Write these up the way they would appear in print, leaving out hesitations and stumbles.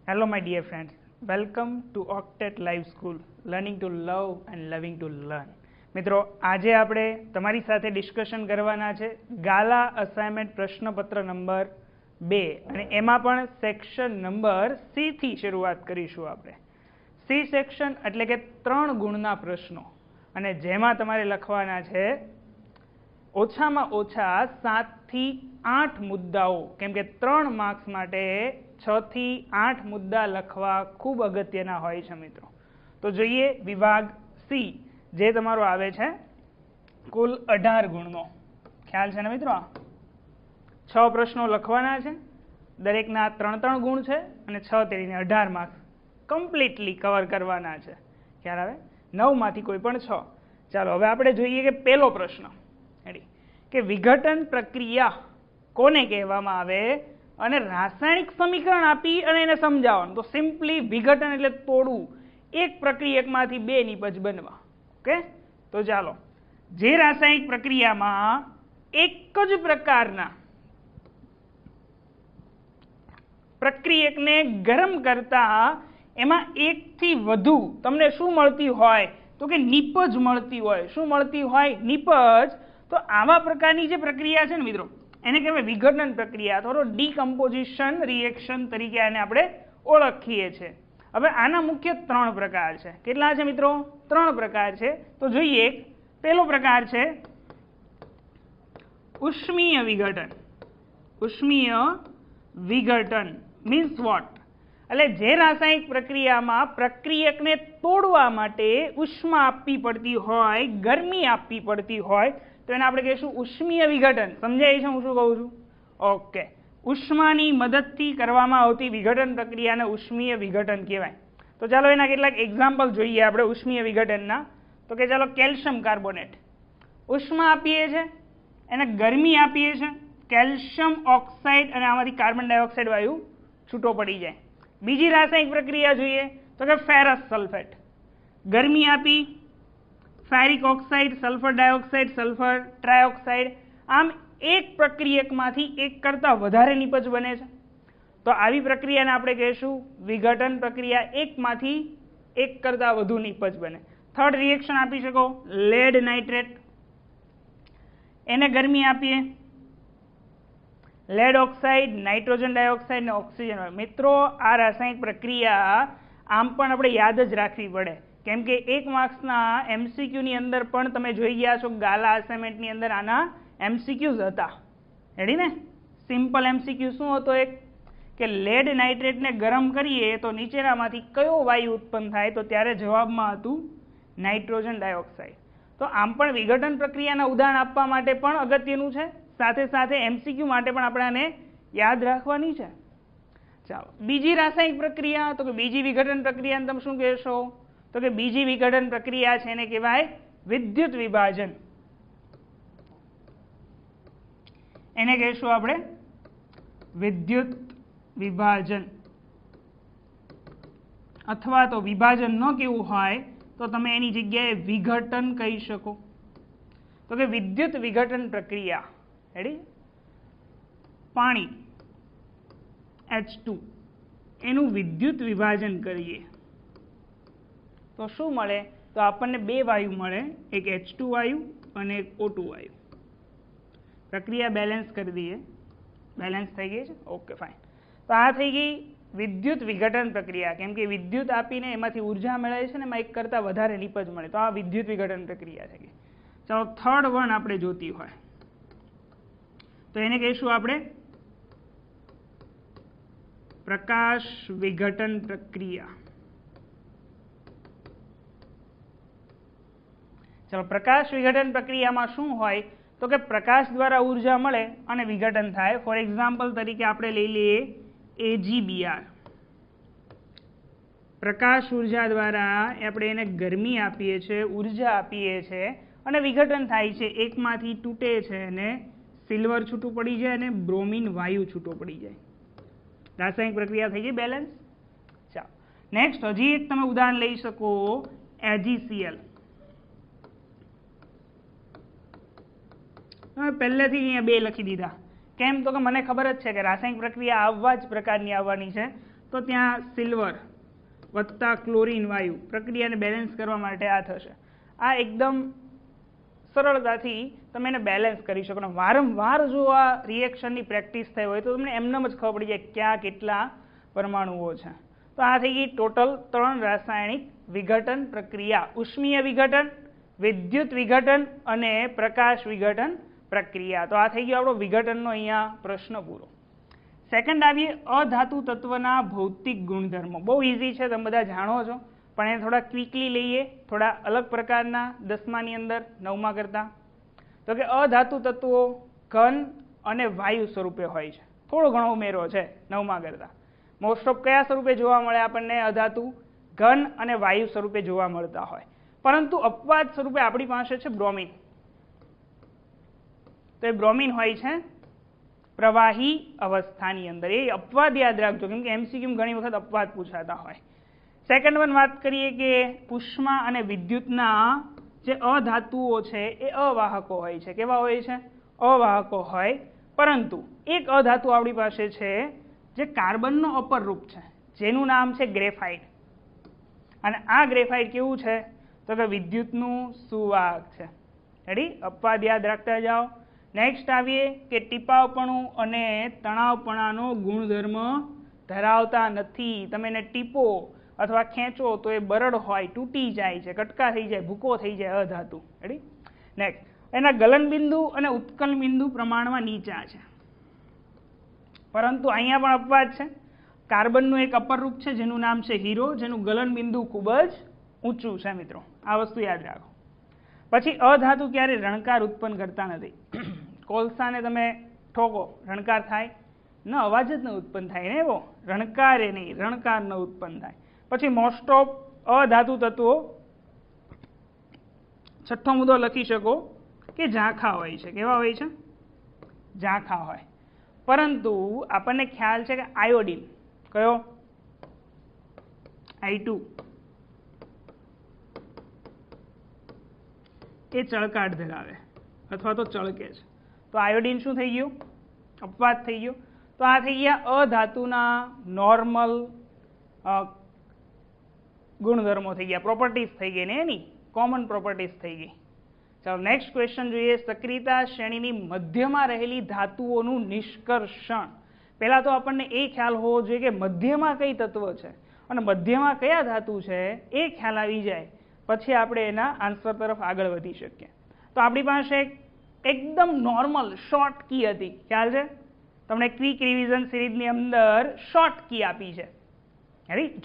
Hello my dear friends, welcome to Octet Live School, learning to love and loving to learn. મિત્રો આજે આપણે તમારી સાથે discussion કરવાના છે ગાલા અસાઇનમેન્ટ પ્રશ્નપત્ર નંબર 2 અને એમાં પણ સેક્શન નંબર સી થી શરૂઆત કરીશું આપણે. સી સેક્શન એટલે કે 3 ગુણના પ્રશ્નો અને જેમાં તમારે લખવાના છે ઓછામાં ઓછા 7 થી 8 મુદ્દાઓ, કેમ કે 3 માર્ક્સ માટે 6 થી 8 મુદ્દા લખવા ખૂબ અગત્યના હોય છે મિત્રો. તો જોઈએ વિભાગ સી જે તમારો આવે છે કુલ 18 ગુણનો. ખ્યાલ છે ને મિત્રો? 6 પ્રશ્નો લખવાના છે, દરેકના 3-3 ગુણ છે અને 6 તેરીને 18 માર્ક્સ કમ્પ્લીટલી કવર કરવાના છે. ખ્યાલ આવે? 9 માંથી કોઈ પણ 6. ચાલો હવે આપણે જોઈએ કે પહેલો પ્રશ્ન કે વિઘટન પ્રક્રિયા કોને કહેવામાં આવે અને રાસાયણિક સમીકરણ આપી અને એને સમજાવવાનું. તો સિમ્પલી વિઘટન એટલે તોડવું, એક પ્રક્રિયકમાંથી 2 નિપજ બનવા. ઓકે, તો ચાલો, જે રાસાયણિક પ્રક્રિયામાં એક જ પ્રકારના પ્રક્રિયકને ગરમ કરતા એમાં એકથી વધુ તમને શું મળતી હોય તો કે નિપજ મળતી હોય. શું મળતી હોય? નિપજ. તો આવા પ્રકારની જે પ્રક્રિયા છે ને મિત્રો, એને કહેવાય વિઘટન પ્રક્રિયા અથવા ડીકમ્પોઝિશન રિએક્શન તરીકે આને આપણે ઓળખીએ છીએ. હવે આના મુખ્ય 3 પ્રકાર છે. કેટલા છે મિત્રો? 3 પ્રકાર છે. તો જોઈએ, પહેલો પ્રકાર છે ઉષ્મીય વિઘટન. ઉષ્મીય વિઘટન મીન્સ વોટ? એટલે જે રાસાયણિક પ્રક્રિયામાં પ્રક્રિયકને તોડવા માટે ઉષ્મા આપવી પડતી હોય, ગરમી આપવી પડતી હોય, તો એને આપણે કહીશું ઉષ્મીય વિઘટન. સમજાય છે હું શું કહું છું? ઓકે, ઉષ્માની મદદથી કરવામાં આવતી વિઘટન પ્રક્રિયાને ઉષ્મીય વિઘટન કહેવાય. તો ચાલો એના કેટલાક એક્ઝામ્પલ જોઈએ આપણે ઉષ્મીય વિઘટનના. તો કે ચાલો, કેલ્શિયમ કાર્બોનેટ, ઉષ્મા આપીએ છીએ, એને ગરમી આપીએ છીએ, કેલ્શિયમ ઓક્સાઇડ અને આમાંથી કાર્બન ડાયોક્સાઇડ વાયુ છૂટો પડી જાય. બીજી રાસાયણિક પ્રક્રિયા જોઈએ તો કે ફેરસ સલ્ફેટ, ગરમી આપી, ferric oxide, sulphur dioxide, sulphur trioxide, આમ એક પ્રક્રિયકમાંથી એક કરતાં વધારે નિપજ બને છે. તો આવી પ્રક્રિયાને આપણે કહીશું વિઘટન પ્રક્રિયા, એકમાંથી એક કરતાં વધુ નિપજ બને. થર્ડ રિએક્શન આપી શકો, લેડ નાઇટ્રેટ, એને ગરમી આપીએ, લેડ ઓક્સાઇડ, નાઇટ્રોજન ડાયોક્સાઇડ ને ઓક્સિજન. મિત્રો આ રાસાયણિક પ્રક્રિયા આમ પણ આપણે યાદ જ રાખવી પડે, કેમ કે 1 માર્ક્સના એમસીક્યુની અંદર પણ તમે જોઈ ગયા છો, ગાલા અસાઇનમેન્ટની અંદર આના એમસીક્યુઝ હતા. રેડી ને? સિમ્પલ એમસીક્યુ શું હતો? એક કે લેડ નાઇટ્રેટને ગરમ કરીએ તો નીચેનામાંથી કયો વાયુ ઉત્પન્ન થાય? તો ત્યારે જવાબમાં હતું નાઇટ્રોજન ડાયોક્સાઇડ. તો આમ પણ વિઘટન પ્રક્રિયાના ઉદાહરણ આપવા માટે પણ અગત્યનું છે, સાથે સાથે એમસીક્યુ માટે પણ આપણે આને યાદ રાખવાની છે. ચાલો, બીજી રાસાયણિક પ્રક્રિયા, તો કે બીજી વિઘટન પ્રક્રિયાને તમે શું કહેશો? તો કે બીજી વિઘટન પ્રક્રિયા છે એને કહેવાય વિદ્યુત વિભાજન. એને કહેશું આપણે વિદ્યુત વિભાજન, અથવા તો વિભાજન ન કેવું હોય તો તમે એની જગ્યાએ વિઘટન કહી શકો. તો કે વિદ્યુત વિઘટન પ્રક્રિયા, રેડી, પાણી H2 એનું વિદ્યુત વિભાજન કરીએ તો શું મળે? તો આપણને 2 વાયુ મળે, એક H2 વાયુ અને એક O2 વાયુ. પ્રક્રિયા બેલેન્સ કરી દઈએ. બેલેન્સ થઈ ગઈ છે? Okay, fine. તો આ થઈ ગઈ વિદ્યુત વિઘટન પ્રક્રિયા, કેમ કે વિદ્યુત આપીને એમાંથી ઉર્જા મેળવે છે ને એમાં એક કરતાં વધારે નિપજ મળે. તો આ વિદ્યુત વિઘટન પ્રક્રિયા થઈ ગઈ. ચાલો, થર્ડ વન આપણે જોતી હોય તો એને કહીશું આપણે પ્રકાશ વિઘટન પ્રક્રિયા. ચાલો, પ્રકાશ વિઘટન પ્રક્રિયામાં શું હોય તો કે પ્રકાશ દ્વારા ઉર્જા મળે અને વિઘટન થાય. ફોર એક્ઝામ્પલ તરીકે આપણે લઈ લઈએ AgBr. પ્રકાશ ઉર્જા દ્વારા આપણે એને ગરમી આપીએ છીએ, ઉર્જા આપીએ છીએ અને વિઘટન થાય છે. એકમાંથી તૂટે છે અને સિલ્વર છૂટું પડી જાય અને બ્રોમિન વાયુ છૂટો પડી જાય. રાસાયણિક પ્રક્રિયા થઈ ગઈ બેલેન્સ. ચાલો, નેક્સ્ટ હજી એક તમે ઉદાહરણ લઈ શકો, AgCl. પહેલેથી અહીંયા 2 લખી દીધા. કેમ? તો કે મને ખબર જ છે કે રાસાયણિક પ્રક્રિયા આવા જ પ્રકારની આવવાની છે. તો ત્યાં સિલ્વર વત્તા ક્લોરીન વાયુ પ્રક્રિયાને બેલેન્સ કરવા માટે આ થશે. આ એકદમ સરળતાથી તમે એને બેલેન્સ કરી શકો. અને વારંવાર જો આ રિએક્શનની પ્રેક્ટિસ થઈ હોય તો તમને એમનેમ જ ખબર પડી જાય ક્યાં કેટલા પરમાણુઓ છે. તો આ થઈ ગઈ ટોટલ 3 રાસાયણિક વિઘટન પ્રક્રિયા: ઉષ્મીય વિઘટન, વિદ્યુત વિઘટન અને પ્રકાશ વિઘટન પ્રક્રિયા. તો આ થઈ ગયો આપણો વિઘટનનો અહીંયા પ્રશ્ન પૂરો. સેકન્ડ આવીએ અધાતુ તત્વના ભૌતિક ગુણધર્મો. બહુ ઇઝી છે, તમે બધા જાણો છો, પણ એને થોડા ક્વિકલી લઈએ, થોડા અલગ પ્રકારના 10માની અંદર 9મા કરતા. તો કે અધાતુ તત્વો ઘન અને વાયુ સ્વરૂપે હોય છે. થોડો ઘણો ઉમેરો છે 9મા કરતા. મોસ્ટ ઓફ કયા સ્વરૂપે જોવા મળે આપણને? અધાતુ ઘન અને વાયુ સ્વરૂપે જોવા મળતા હોય. પરંતુ અપવાદ સ્વરૂપે આપણી પાસે છે બ્રોમિન. તો એ બ્રોમિન હોય છે પ્રવાહી અવસ્થાની અંદર. એ અપવાદ યાદ રાખજો, કેમ કે MCQ ઘણી વખત અપવાદ પૂછાતા હોય. સેકન્ડ વન વાત કરીએ કે ઉષ્મા અને વિદ્યુતના જે અધાતુઓ છે એ અવાહકો હોય છે. કેવા હોય છે? અવાહકો હોય. પરંતુ એક અધાતુ આપણી પાસે છે જે કાર્બનનો અપર રૂપ છે, જેનું નામ છે ગ્રેફાઇટ. અને આ ગ્રેફાઇટ કેવું છે? તો કે વિદ્યુતનું સુવાહક છે. રેડી? અપવાદ યાદ રાખતા જાઓ. નેક્સ્ટ આવીએ કે ટીપાવપણું અને તણાવપણાનો ગુણધર્મ ધરાવતા નથી. તમે એને ટીપો અથવા ખેંચો તો એ બરડ હોય, તૂટી જાય છે, કટકા થઈ જાય, ભૂકો થઈ જાય અધાતુ. રેડી? નેક્સ્ટ, એના ગલન બિંદુ અને ઉત્કલન બિંદુ પ્રમાણમાં નીચા છે. પરંતુ અહીંયા પણ અપવાદ છે. કાર્બનનું એક અપર રૂપ છે જેનું નામ છે હીરો, જેનું ગલન બિંદુ ખૂબ જ ઊંચું છે મિત્રો. આ વસ્તુ યાદ રાખો. પછી અધાતુ ક્યારે રણકાર ઉત્પન્ન કરતા નથી. કોલસાને તમે ઠોકો, રણકાર થાય? ન, અવાજ જ ન ઉત્પન્ન થાય ને એવો. રણકારે નહીં, રણકાર ન ઉત્પન્ન થાય. પછી મોસ્ટ ઓફ અધાતુ તત્વો, છઠ્ઠો મુદ્દો લખી શકો કે ઝાંખા હોય છે. કેવા હોય છે? ઝાંખા હોય. પરંતુ આપણને ખ્યાલ છે કે આયોડિન, કયો? I2, એ ચળકાટ ધરાવે અથવા તો ચળકે છે. તો આયોડિન શું થઈ ગયું? અપવાદ થઈ ગયો. તો આ થઈ ગયા અધાતુના નોર્મલ ગુણધર્મો થઈ ગયા, પ્રોપર્ટીઝ થઈ ગઈ ને, એની કોમન પ્રોપર્ટીઝ થઈ ગઈ. ચાલો નેક્સ્ટ ક્વેશ્ચન જોઈએ. સક્રિયતા શ્રેણીની મધ્યમાં રહેલી ધાતુઓનું નિષ્કર્ષણ. પહેલા તો આપણને એ ખ્યાલ હોવો જોઈએ કે મધ્યમાં કઈ તત્વ છે અને મધ્યમાં કયા ધાતુ છે, એ ખ્યાલ આવી જાય પછી આપણે એના આન્સર તરફ આગળ વધી શકીએ. તો આપણી પાસે એકદમ નોર્મલ શોર્ટ કી હતી, ખ્યાલ છે તમને? ક્વિક રિવિઝન સિરીઝની અંદર શોર્ટ કી આપી છે.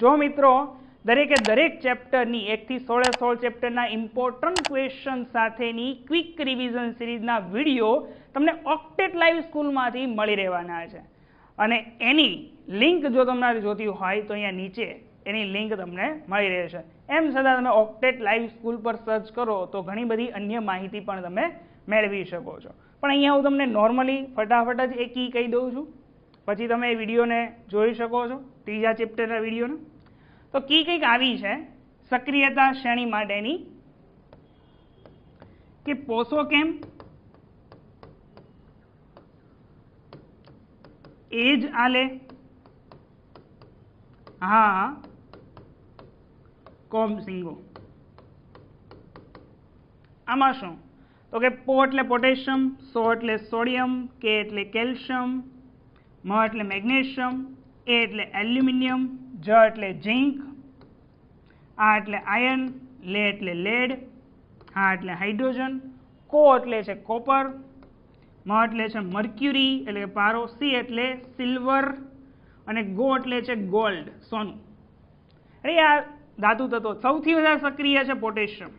જો મિત્રો દરેકે દરેક ચેપ્ટરની 1 થી 16 ચેપ્ટરના ઇમ્પોર્ટન્ટ ક્વેશ્ચન સાથેની ક્વિક રિવિઝન સિરીઝના વિડીયો તમને ઓક્ટેટ લાઈવ સ્કૂલમાંથી મળી રહેવાના છે. અને એની લિંક જો તમારે જોતી હોય તો અહીંયા નીચે એની લિંક તમને મળી રહેશે. એમ છતાં તમે ઓક્ટેટ લાઈવ સ્કૂલ પર સર્ચ કરો તો ઘણી બધી અન્ય માહિતી પણ તમે મેળવી શકો છો. પણ અહીંયા હું તમને નોર્મલી ફટાફટ જ એ કી કહી દઉં છું, પછી તમે એ વિડીયોને જોઈ શકો છો, ત્રીજા ચેપ્ટરના વિડીયોને. તો કી કંઈક આવી છે સક્રિયતા શ્રેણી માટેની કે પોસોકેમ, એજ આલે, હા કોમસિંગો. આમાં શું? તો કે પો એટલે પોટેશિયમ, સો એટલે સોડિયમ, કે એટલે કેલ્શિયમ, મ એટલે મેગ્નેશિયમ, એ એટલે એલ્યુમિનિયમ, જ એટલે ઝિંક, આ એટલે આયર્ન, લે એટલે લેડ, હા એટલે હાઇડ્રોજન, કો એટલે છે કોપર, મ એટલે છે મર્ક્યુરી એટલે પારો, સી એટલે સિલ્વર અને ગો એટલે છે ગોલ્ડ, સોનું. અરે આ ધાતુ તત્વો સૌથી વધારે સક્રિય છે પોટેશિયમ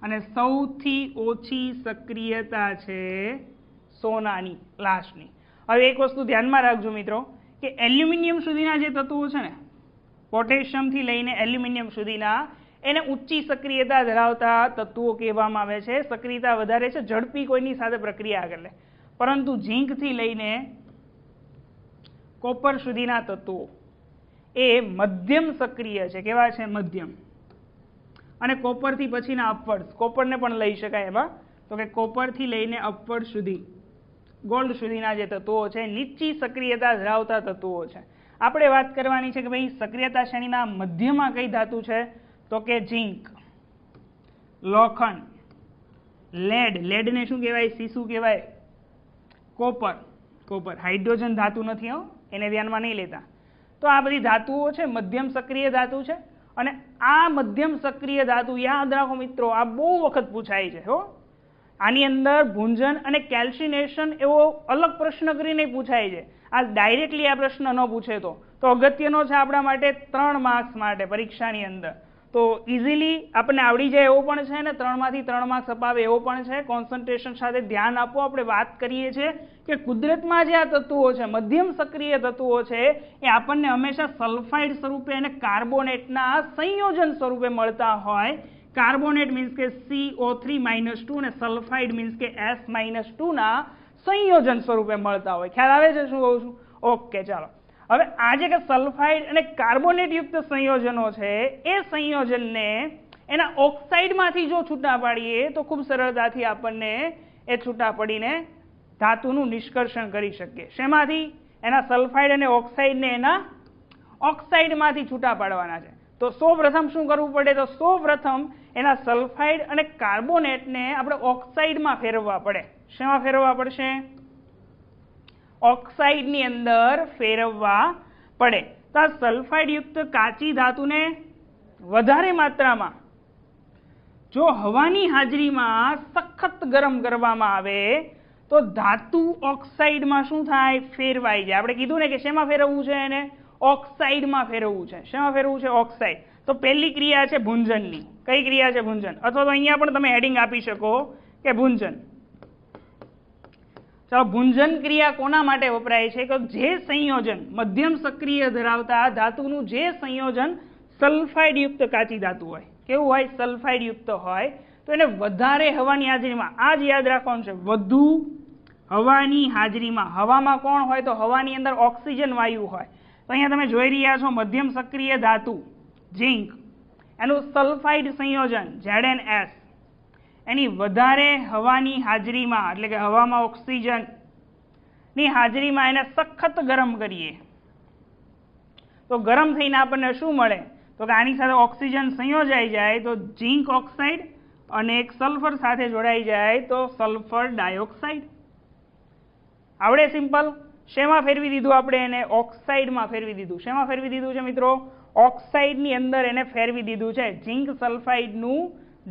અને સૌથી ઓછી સક્રિયતા છે સોનાની, લાસ્ટની. હવે એક વસ્તુ ધ્યાનમાં રાખજો મિત્રો કે એલ્યુમિનિયમ સુધીના જે તત્વો છે ને, પોટેશિયમથી લઈને એલ્યુમિનિયમ સુધીના, એને ઊંચી સક્રિયતા ધરાવતા તત્વો કહેવામાં આવે છે. સક્રિયતા વધારે છે, ઝડપી કોઈની સાથે પ્રક્રિયા કરે લે. પરંતુ ઝીંકથી લઈને કોપર સુધીના તત્વો એ મધ્યમ સક્રિય છે. કેવા છે? મધ્યમ. અને કોપરથી પછીના અપવર્ડ, કોપરને પણ લઈ શકાય એમાં, તો કે કોપરથી લઈને અપવર્ડ સુધી ગોલ્ડ સુધીના જે તત્વો છે નીચી સક્રિયતા ધરાવતા તત્વો છે. આપણે વાત કરવાની છે કે ભાઈ સક્રિયતા શ્રેણીના મધ્યમાં કઈ ધાતુ છે, તો કે ઝીંક, લોખંડ, લેડને શું કહેવાય, શું કહેવાય, કોપર. હાઇડ્રોજન ધાતુ નથી હો, એને ધ્યાનમાં નહીં લેતા. તો આ બધી ધાતુઓ છે મધ્યમ સક્રિય ધાતુ છે. અને આ મધ્યમ સક્રિય ધાતુ યાદ રાખો મિત્રો, આ બહુ વખત પૂછાય છે હો. આની અંદર ભૂંજન અને કેલ્સિનેશન એવો અલગ પ્રશ્ન કરીને પૂછાય છે. આ ડાયરેક્ટલી આ પ્રશ્ન ન પૂછે તો અગત્યનો છે આપણા માટે 3 માર્ક્સ માટે પરીક્ષાની અંદર. તો ઇઝીલી આપણને આવડી જાય એવો પણ છે ને 3 માંથી 3 માર્ક્સ અપાવે એવો પણ છે. કોન્સન્ટ્રેશન સાથે ધ્યાન આપો. આપણે વાત કરીએ છીએ કે કુદરતમાં જે આ તત્વો છે મધ્યમ સક્રિય તત્વો છે એ આપણને હંમેશા સલ્ફાઇડ સ્વરૂપે અને કાર્બોનેટના સંયોજન સ્વરૂપે મળતા હોય. કાર્બોનેટ મીન્સ કે CO3-2 અને સલ્ફાઇડ મીન્સ કે S-2 ના સંયોજન સ્વરૂપે મળતા હોય. ખ્યાલ આવે છે શું કહું છું? ઓકે, ચાલો. હવે આ જે કે સલ્ફાઇડ અને કાર્બોનેટ યુક્ત સંયોજનો છે એ સંયોજનને એના ઓક્સાઇડમાંથી જો છૂટા પાડીએ તો ખૂબ સરળતાથી આપણને એ છૂટા પડીને ધાતુનું નિષ્કર્ષણ કરી શકીએ. શેમાંથી? એના સલ્ફાઇડ અને ઓક્સાઇડને એના ઓક્સાઇડમાંથી છૂટા પાડવાના છે. તો સૌપ્રથમ શું કરવું પડે? તો સૌપ્રથમ એના સલ્ફાઇડ અને કાર્બોનેટને આપણે ઓક્સાઇડમાં ફેરવવા પડે. શેમાં ફેરવવા પડશે? ઓક્સાઇડની અંદર ફેરવવા પડે. તો આ સલ્ફાઇડ યુક્ત કાચી ધાતુને વધારે માત્રામાં જો હવાની હાજરીમાં સખત ગરમ કરવામાં આવે તો ધાતુ ઓક્સાઇડમાં શું થાય? ફેરવાઈ જાય. આપણે કીધું ને કે શેમાં ફેરવવું છે? એને ઓક્સાઇડમાં ફેરવવું છે. શેમાં ફેરવવું છે? ઓક્સાઇડ. તો પહેલી ક્રિયા છે ભૂંજનની. કઈ ક્રિયા છે? ભૂંજન. અથવા તો અહીંયા પણ તમે હેડિંગ આપી શકો કે ભૂંજન. ચાલો, ભૂંજન ક્રિયા કોના માટે વપરાય છે? કે જે સંયોજન મધ્યમ સક્રિય ધરાવતા ધાતુનું જે સંયોજન સલ્ફાઇડ યુક્ત કાચી ધાતુ હોય, કેવું હોય? સલ્ફાઇડ યુક્ત હોય, તો એને વધારે હવાની હાજરીમાં, આ જ યાદ રાખવાનું છે, વધુ હવાની હાજરીમાં. હવામાં કોણ હોય? તો હવાની અંદર ઓક્સિજન વાયુ હોય. તો અહીંયા તમે જોઈ રહ્યા છો મધ્યમ સક્રિય ધાતુ ઝીંક, એનું સલ્ફાઇડ સંયોજન ZnS એની વધારે હવાની હાજરીમાં, એટલે કે હવામાં ઓક્સિજનની હાજરીમાં એને સખત ગરમ કરીએ તો ગરમ થઈને આપણને શું મળે? તો કે આની સાથે ઓક્સિજન સંયોજાઈ જાય તો ઝીંક ઓક્સાઇડ અને એક સલ્ફર સાથે જોડાઈ જાય તો સલ્ફર ડાયોક્સાઇડ. આવડે? સિમ્પલ. શેમાં ફેરવી દીધું આપણે એને? ઓક્સાઇડમાં ફેરવી દીધું. શેમાં ફેરવી દીધું છે મિત્રો? ઓક્સાઇડની અંદર એને ફેરવી દીધું છે. ઝીંક સલ્ફાઇડનું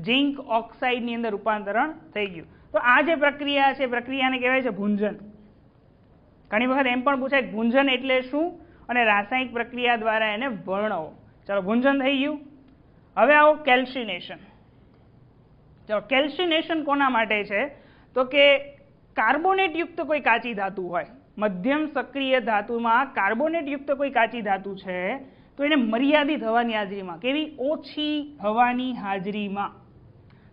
ઝીંક ઓક્સાઇડની અંદર રૂપાંતરણ થઈ ગયું. તો આ જે પ્રક્રિયા છે પ્રક્રિયાને કહેવાય છે ભૂંજન. ઘણી વખત એમ પણ પૂછાય ભૂંજન એટલે શું અને રાસાયણિક પ્રક્રિયા દ્વારા એને વર્ણવો. ચાલો, ભૂંજન થઈ ગયું. હવે આવો કેલ્સિનેશન. ચાલો, કેલ્સિનેશન કોના માટે છે? તો કે કાર્બોનેટ યુક્ત કોઈ કાચી ધાતુ હોય, મધ્યમ સક્રિય ધાતુમાં કાર્બોનેટ યુક્ત કોઈ કાચી ધાતુ છે તો એને મર્યાદિત હવાની હાજરીમાં, કેવી? ઓછી હવાની હાજરીમાં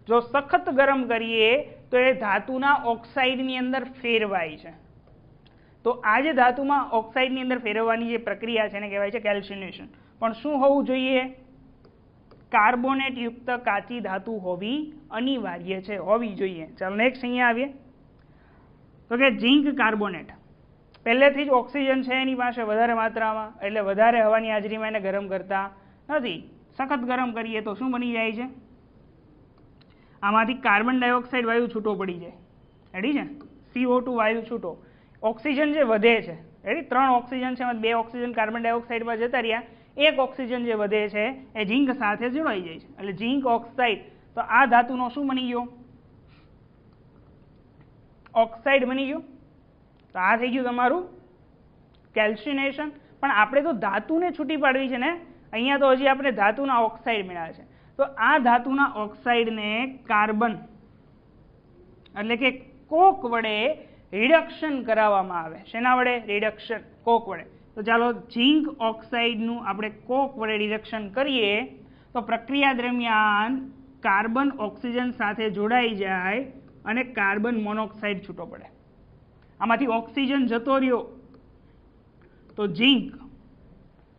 જો સખત ગરમ કરીએ તો એ ધાતુના ઓક્સાઇડની અંદર ફેરવાય છે. તો આ જે ધાતુમાં ઓક્સાઇડની અંદર ફેરવવાની જે પ્રક્રિયા છે એને કહેવાય છે કેલ્સિનેશન. પણ શું હોવું જોઈએ? કાર્બોનેટ યુક્ત કાચી ધાતુ હોવી અનિવાર્ય છે, હોવી જોઈએ. ચાલો નેક્સ્ટ અહીંયા આવીએ. તો કે ઝીંક કાર્બોનેટ પહેલેથી જ ઓક્સિજન છે એની પાસે વધારે માત્રામાં, એટલે વધારે હવાની હાજરીમાં એને ગરમ કરતા નથી. સખત ગરમ કરીએ તો શું બની જાય છે? આમાંથી કાર્બન ડાયોક્સાઇડ વાયુ છૂટો પડી જાય. રેડી છે? CO2 વાયુ છૂટો. ઓક્સિજન જે વધે છે, રેડી? 3 ઓક્સિજન છે એમાં 2 ઓક્સિજન કાર્બન ડાયોક્સાઇડમાં જતા રહ્યા, 1 ઓક્સિજન જે વધે છે એ ઝીંક સાથે જોડાઈ જાય છે, એટલે ઝીંક ઓક્સાઇડ. તો આ ધાતુનો શું બની ગયો? ઓક્સાઇડ બની ગયો. તો આ થઈ ગયું તમારું કેલ્સિનેશન. પણ આપણે તો ધાતુને છૂટી પાડવી છે ને, અહીંયા તો હજી આપણે ધાતુના ઓક્સાઇડ મળ્યા છે. તો આ ધાતુના ઓક્સાઇડને કાર્બન એટલે કે કોક વડે રિડક્શન કરાવવામાં આવે. શેના વડે? રિડક્શન, કોક વડે. તો ચાલો, ઝીંક ઓક્સાઇડનું આપણે કોક વડે રિડક્શન કરીએ તો પ્રક્રિયા દરમિયાન કાર્બન ઓક્સિજન સાથે જોડાઈ જાય અને કાર્બન મોનોક્સાઇડ છૂટો પડે. આમાંથી ઓક્સિજન જતો રહ્યો તો ઝીંક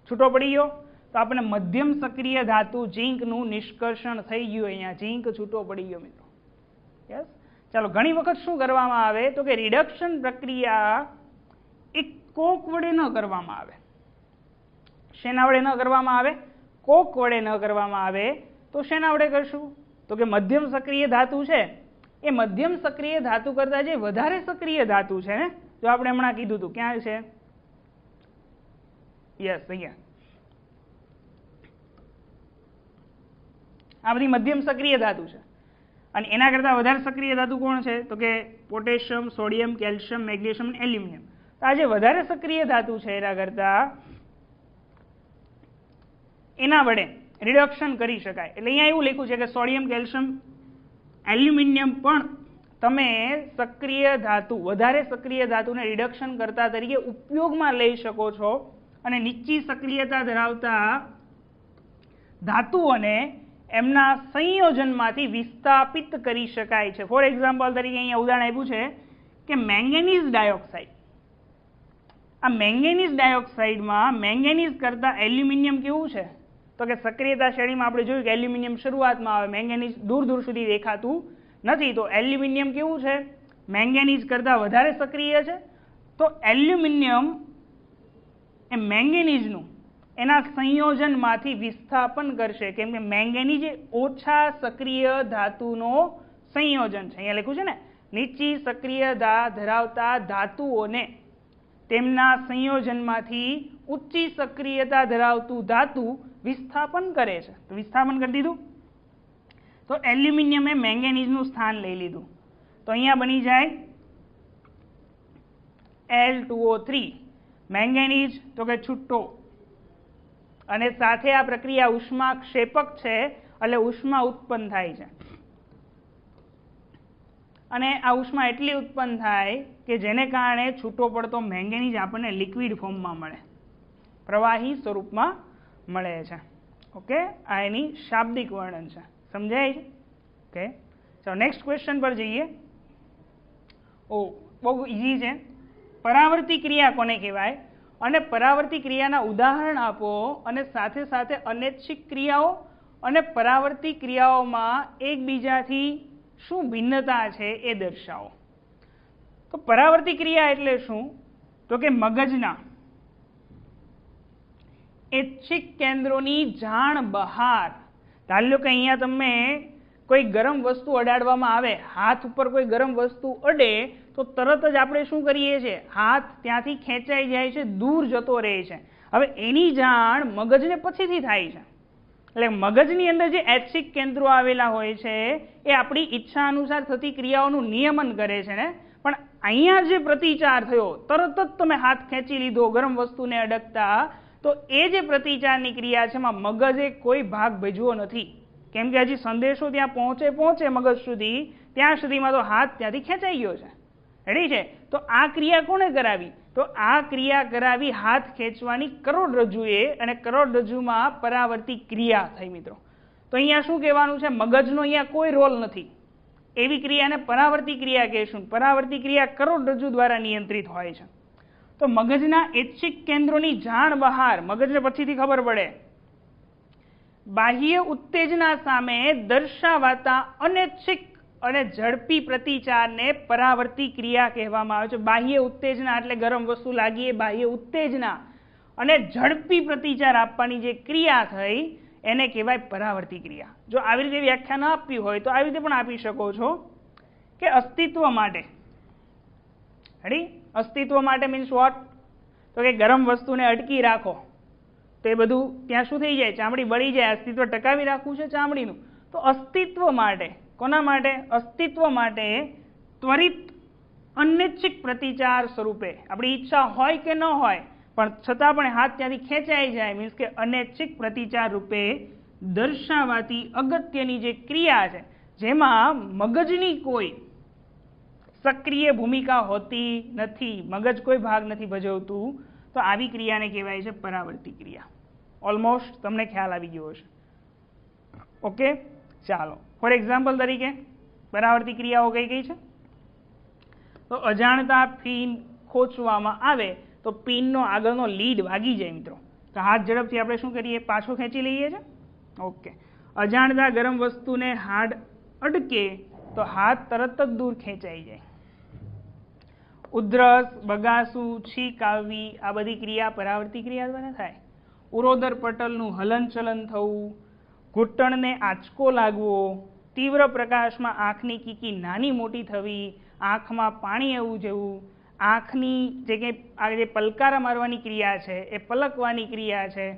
છૂટો પડી ગયો. તો આપણે મધ્યમ સક્રિય ધાતુ ઝીંકનું નિષ્કર્ષણ થઈ ગયું. અહીંયા ઝીંક છૂટો પડી ગયો મિત્રો. યસ. ચાલો, ઘણી વખત શું કરવામાં આવે તો કે રિડક્શન પ્રક્રિયા એ કોક વડે ન કરવામાં આવે. શેના વડે ન કરવામાં આવે? કોક વડે ન કરવામાં આવે તો શેના વડે કરશું? તો કે મધ્યમ સક્રિય ધાતુ છે એ મધ્યમ સક્રિય ધાતુ કરતા જે વધારે સક્રિય ધાતુ છે ને, જો આપણે હમણાં કીધું હતું, ક્યાં છે? યસ, અહીંયા. આ બધી મધ્યમ સક્રિય ધાતુ છે અને એના કરતાં વધારે સક્રિય ધાતુ કોણ છે? તો કે પોટેશિયમ, સોડિયમ, કેલ્શિયમ, મેગ્નેશિયમ અને એલ્યુમિનિયમ. તો આ જે વધારે સક્રિય ધાતુ છે એના કરતાં એના વડે રિડક્શન કરી શકાય. એટલે અહીંયા એવું લખ્યું છે કે સોડિયમ, કેલ્શિયમ, એલ્યુમિનિયમ પણ તમે સક્રિય ધાતુ, વધારે સક્રિય ધાતુને રિડક્શન કરતા તરીકે ઉપયોગમાં લઈ શકો છો અને નીચી સક્રિયતા ધરાવતા ધાતુઓને એમના સંયોજનમાંથી વિસ્થાપિત કરી શકાય છે. ફોર એક્ઝામ્પલ તરીકે અહીંયા ઉદાહરણ આપ્યું છે કે મેંગેનીઝ ડાયોક્સાઇડ. આ મેંગેનીઝ ડાયોક્સાઇડમાં મેંગેનીઝ કરતાં એલ્યુમિનિયમ કેવું છે? તો કે સક્રિયતા શ્રેણીમાં આપણે જોયું કે એલ્યુમિનિયમ શરૂઆતમાં આવે, મેંગેનીઝ દૂર દૂર સુધી દેખાતું નથી. તો એલ્યુમિનિયમ કેવું છે? મેંગેનીઝ કરતાં વધારે સક્રિય છે. તો એલ્યુમિનિયમ એ મેંગેનીઝનું એના સંયોજનમાંથી વિસ્થાપન કરશે, કેમ કે મેંગેનીઝ એ ઓછા સક્રિય ધાતુનો સંયોજન છે. અહીંયા લખ્યું છે ને, નીચી સક્રિયતા ધરાવતા ધાતુઓને તેમના સંયોજનમાંથી ઊંચી સક્રિયતા ધરાવતું ધાતુ વિસ્થાપન કરે છે. તો વિસ્થાપન કરી દીધું. તો એલ્યુમિનિયમે મેંગેનીઝનું સ્થાન લઈ લીધું. તો અહીંયા બની જાય Al2O3. મેંગેનીઝ તો કે છૂટો, અને સાથે આ પ્રક્રિયા ઉષ્માક્ષેપક છે એટલે ઉષ્મા ઉત્પન્ન થાય છે. અને આ ઉષ્મા એટલી ઉત્પન્ન થાય કે જેને કારણે છૂટો પડતો મેંગેનીઝ આપણને લિક્વિડ ફોર્મમાં મળે, પ્રવાહી સ્વરૂપમાં મળે છે. ઓકે, આ એની શાબ્દિક વર્ણન છે. સમજાય છે? ઓકે, ચાલો નેક્સ્ટ ક્વેશ્ચન પર જઈએ. બહુ ઇઝી છે. પરાવર્તી ક્રિયા કોને કહેવાય અને પરાવર્તી ક્રિયાના ઉદાહરણ આપો, અને સાથે સાથે અનૈચ્છિક ક્રિયાઓ અને પરાવર્તી ક્રિયાઓમાં એકબીજાથી શું ભિન્નતા છે એ દર્શાવો. તો પરાવર્તી ક્રિયા એટલે શું? તો કે મગજના ઐચ્છિક કેન્દ્રોની જાણ બહાર. ધારી લો કે અહીંયા તમે કોઈ ગરમ વસ્તુ અડાડવામાં આવે, હાથ ઉપર કોઈ ગરમ વસ્તુ અડે તો તરત જ આપણે શું કરીએ છીએ? હાથ ત્યાંથી ખેંચાઈ જાય છે, દૂર જતો રહે છે. હવે એની જાણ મગજને પછીથી થાય છે. એટલે મગજની અંદર જે ઐચ્છિક કેન્દ્રો આવેલા હોય છે એ આપણી ઈચ્છા અનુસાર થતી ક્રિયાઓનું નિયમન કરે છે ને, પણ અહીંયા જે પ્રતિચાર થયો, તરત જ તમે હાથ ખેંચી લીધો ગરમ વસ્તુને અડકતા, તો એ જે પ્રતિચારની ક્રિયા છે એમાં મગજે કોઈ ભાગ ભજવો નથી, કેમ કે હજી સંદેશો ત્યાં પહોંચે મગજ સુધી, ત્યાં સુધીમાં તો હાથ ત્યાંથી ખેંચાઈ ગયો છે. રેડી છે? તો આ ક્રિયા કોણે કરાવી? તો આ ક્રિયા કરાવી હાથ ખેંચવાની કરોડરજ્જુએ, અને કરોડરજ્જુમાં પરાવર્તી ક્રિયા થઈ. મિત્રો, તો અહીંયા શું કહેવાનું છે? મગજનો અહીંયા કોઈ રોલ નથી. એવી ક્રિયાને પરાવર્તી ક્રિયા કહેશું. પરાવર્તી ક્રિયા કરોડરજ્જુ દ્વારા નિયંત્રિત હોય છે. તો મગજના ઐચ્છિક કેન્દ્રોની જાણ બહાર, મગજને પછીથી ખબર પડે, બાહ્ય ઉત્તેજના સામે દર્શાવાતા અનૈચ્છિક અને ઝડપી પ્રતિચારને પરાવર્તી ક્રિયા કહેવામાં આવે છે. બાહ્ય ઉત્તેજના એટલે ગરમ વસ્તુ લાગી, એ બાહ્ય ઉત્તેજના, અને ઝડપી પ્રતિચાર આપવાની જે ક્રિયા થઈ એને કહેવાય પરાવર્તી ક્રિયા. જો આવી રીતે વ્યાખ્યા ન આપવી હોય તો આવી રીતે પણ આપી શકો છો કે અસ્તિત્વ માટે. રેડી? અસ્તિત્વ માટે મીન્સ વોટ? તો કે ગરમ વસ્તુને અટકી રાખો તો એ બધું ત્યાં શું થઈ જાય? ચામડી બળી જાય. અસ્તિત્વ ટકાવી રાખવું છે ચામડીનું. તો અસ્તિત્વ માટે, કોના માટે? અસ્તિત્વ માટે ત્વરિત અનૈચ્છિક પ્રતિચાર સ્વરૂપે, આપણી ઈચ્છા હોય કે ન હોય પણ છતાં પણ હાથ ત્યાંથી ખેંચાઈ જાય, મીન્સ કે અનૈચ્છિક પ્રતિચાર રૂપે દર્શાવાતી અગત્યની જે ક્રિયા છે જેમાં મગજની કોઈ સક્રિય ભૂમિકા હોતી નથી, મગજ કોઈ ભાગ નથી ભજવતું, તો આવી ક્રિયાને કહેવાય છે પરાવર્તી ક્રિયા. ઓલમોસ્ટ તમને ખ્યાલ આવી ગયો હશે. ઓકે, ચાલો ફોર એક્ઝામ્પલ તરીકે પરાવર્તી ક્રિયાઓ કઈ કઈ છે? તો અજાણતા પિન ખોચવામાં આવે તો પિનનો આગળનો લીડ વાગી જાય. મિત્રો, તો હાથ ઝડપથી આપણે શું કરીએ? પાછો ખેંચી લઈએ છીએ. ઓકે, અજાણતા ગરમ વસ્તુને હાડ અડકે તો હાથ તરત જ દૂર ખેંચાઈ જાય. ઉધરસ, બગાસું, છીંક આવવી, આ બધી ક્રિયા પરાવર્તી ક્રિયા દ્વારા થાય. ઉરોદર પટલનું હલનચલન થવું, ઘૂંટણને આંચકો લાગવો, તીવ્ર પ્રકાશમાં આંખની કીકી નાની મોટી થવી, આંખમાં પાણી આવવું જવું, આંખની જે પલકારા મારવાની ક્રિયા છે એ પલકવાની ક્રિયા છે.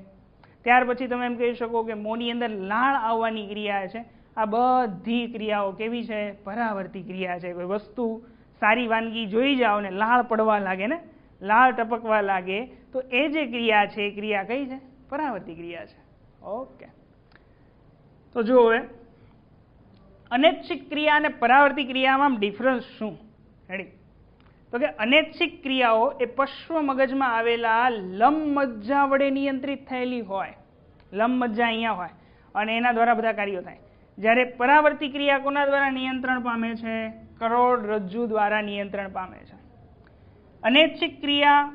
ત્યાર પછી તમે એમ કહી શકો કે મોંની અંદર લાળ આવવાની ક્રિયા છે. આ બધી ક્રિયાઓ કેવી છે? પરાવર્તી ક્રિયા છે. કોઈ વસ્તુ સારી વાનગી જોઈ જાઓ ને લાળ પડવા લાગે ને, લાળ ટપકવા લાગે, તો એ જે ક્રિયા છે એ ક્રિયા કઈ છે? પરાવર્તી ક્રિયા છે. ઓકે, તો જુઓ હવે અનૈચ્છિક ક્રિયા અને પરાવર્તી ક્રિયામાં ડિફરન્સ શું? રેડી? તો કે અનૈચ્છિક ક્રિયાઓ એ પશ્વ મગજમાં આવેલા લંબમજ્જા વડે નિયંત્રિત થયેલી હોય. લંબમજ્જા અહીંયા હોય અને એના દ્વારા બધા કાર્યો થાય. જ્યારે પરાવર્તી ક્રિયા કોના દ્વારા નિયંત્રણ પામે છે? કરોડરજ્જુ દ્વારા નિયંત્રણ પામે છે. અનૈચ્છિક ક્રિયા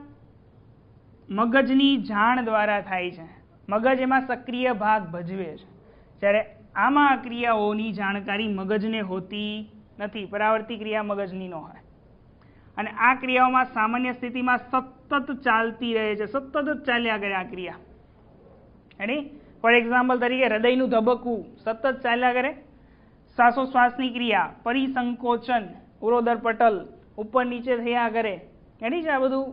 મગજની જાણ દ્વારા થાય છે. મગજ એમાં સક્રિય ભાગ ભજવે છે. જ્યારે આમાં ક્રિયાઓની જાણકારી મગજને હોતી નથી. પરાવર્તી ક્રિયા મગજની ન હોય. અને આ ક્રિયાઓમાં સામાન્ય સ્થિતિમાં સતત ચાલતી રહે છે. સતત જ ચાલ્યા કરે આ ક્રિયા. રેડી? ફોર એક્ઝામ્પલ તરીકે હૃદયનું ધબકવું સતત ચાલ્યા કરે. શ્વાસોશ્વાસની ક્રિયા, પરિસંકોચન, ઉરોદર પટલ ઉપર નીચે થયા કરે. રેડી છે? આ બધું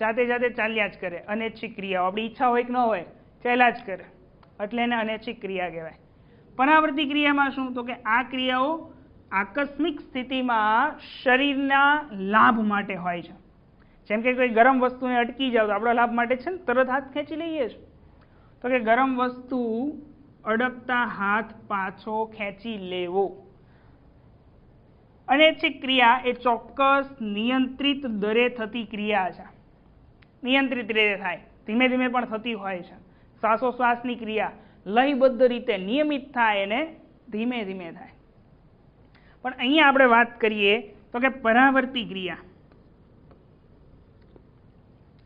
જાતે જાતે ચાલ્યા જ કરે. અનૈચ્છિક ક્રિયાઓ આપણી ઈચ્છા હોય કે ન હોય ચાલ્યા જ કરે, એટલે એને અનૈચ્છિક ક્રિયા કહેવાય. પરાવર્તી ક્રિયામાં શું? તો કે આ ક્રિયાઓ આકસ્મિક સ્થિતિમાં શરીરના લાભ માટે હોય છે. જેમ કે કોઈ ગરમ વસ્તુને અટકી જાવ તો આપણા લાભ માટે છે ને, તરત હાથ ખેંચી લઈએ છીએ. તો કે ગરમ વસ્તુ અડકતા હાથ પાછો ખેંચી લેવો. અનૈચ્છિક ક્રિયા એ ચોક્કસ નિયંત્રિત દરે થતી ક્રિયા છે. નિયંત્રિત રીતે થાય, ધીમે ધીમે પણ થતી હોય છે. શ્વાસોશ્વાસની ક્રિયા લયબદ્ધ રીતે નિયમિત થાય અને ધીમે ધીમે થાય. પણ અહીંયા આપણે વાત કરીએ તો કે પરાવર્તી ક્રિયા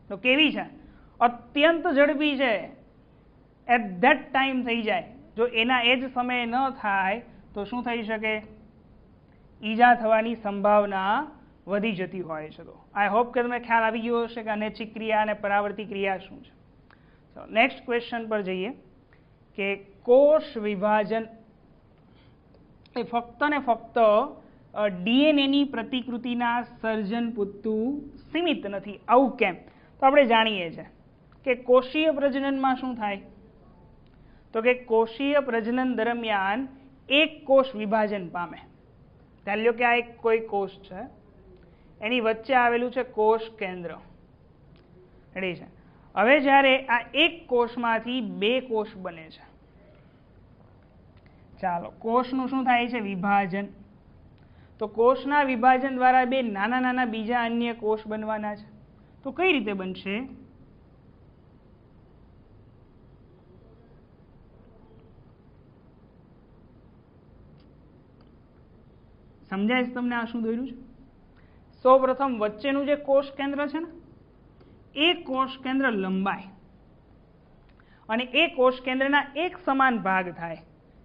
તો કેવી છે? અત્યંત ઝડપી છે. એટ ધેટ ટાઈમ થઈ જાય. જો એના એ જ સમયે ન થાય તો શું થઈ શકે? ઈજા થવાની સંભાવના વધી જતી હોય છે. તો આઈ હોપ કે તમને ખ્યાલ આવી ગયો હશે કે અનૈચ્છિક ક્રિયા અને પરાવર્તી ક્રિયા શું છે. નેક્સ્ટ ક્વેશ્ચન પર જઈએ કે કોષ વિભાજન એ ફક્ત ને ફક્ત ડીએનએની પ્રતિકૃતિના સર્જન પૂરતું સીમિત નથી. આવું કેમ? તો આપણે જાણીએ છીએ કે કોષીય પ્રજનનમાં શું થાય? તો કે કોષીય પ્રજનન દરમિયાન એક કોષ વિભાજન પામે. ધારી લો કે આ એક કોઈ કોષ છે, એની વચ્ચે આવેલું છે કોષ કેન્દ્ર. રેડી છે? હવે જ્યારે આ એક કોષમાંથી બે કોષ બને છે, ચાલો કોષનું શું થાય છે? વિભાજન. તો કોષના વિભાજન દ્વારા બે નાના નાના બીજા અન્ય કોષ બનવાના છે. તો કઈ રીતે બનશે? સમજાય છે તમને આ શું દોર્યું છે? સૌ પ્રથમ વચ્ચેનું જે કોષ કેન્દ્ર છે ને, એ કોષ કેન્દ્ર લંબાય અને એ કોષ કેન્દ્રના એક સમાન ભાગ થાય.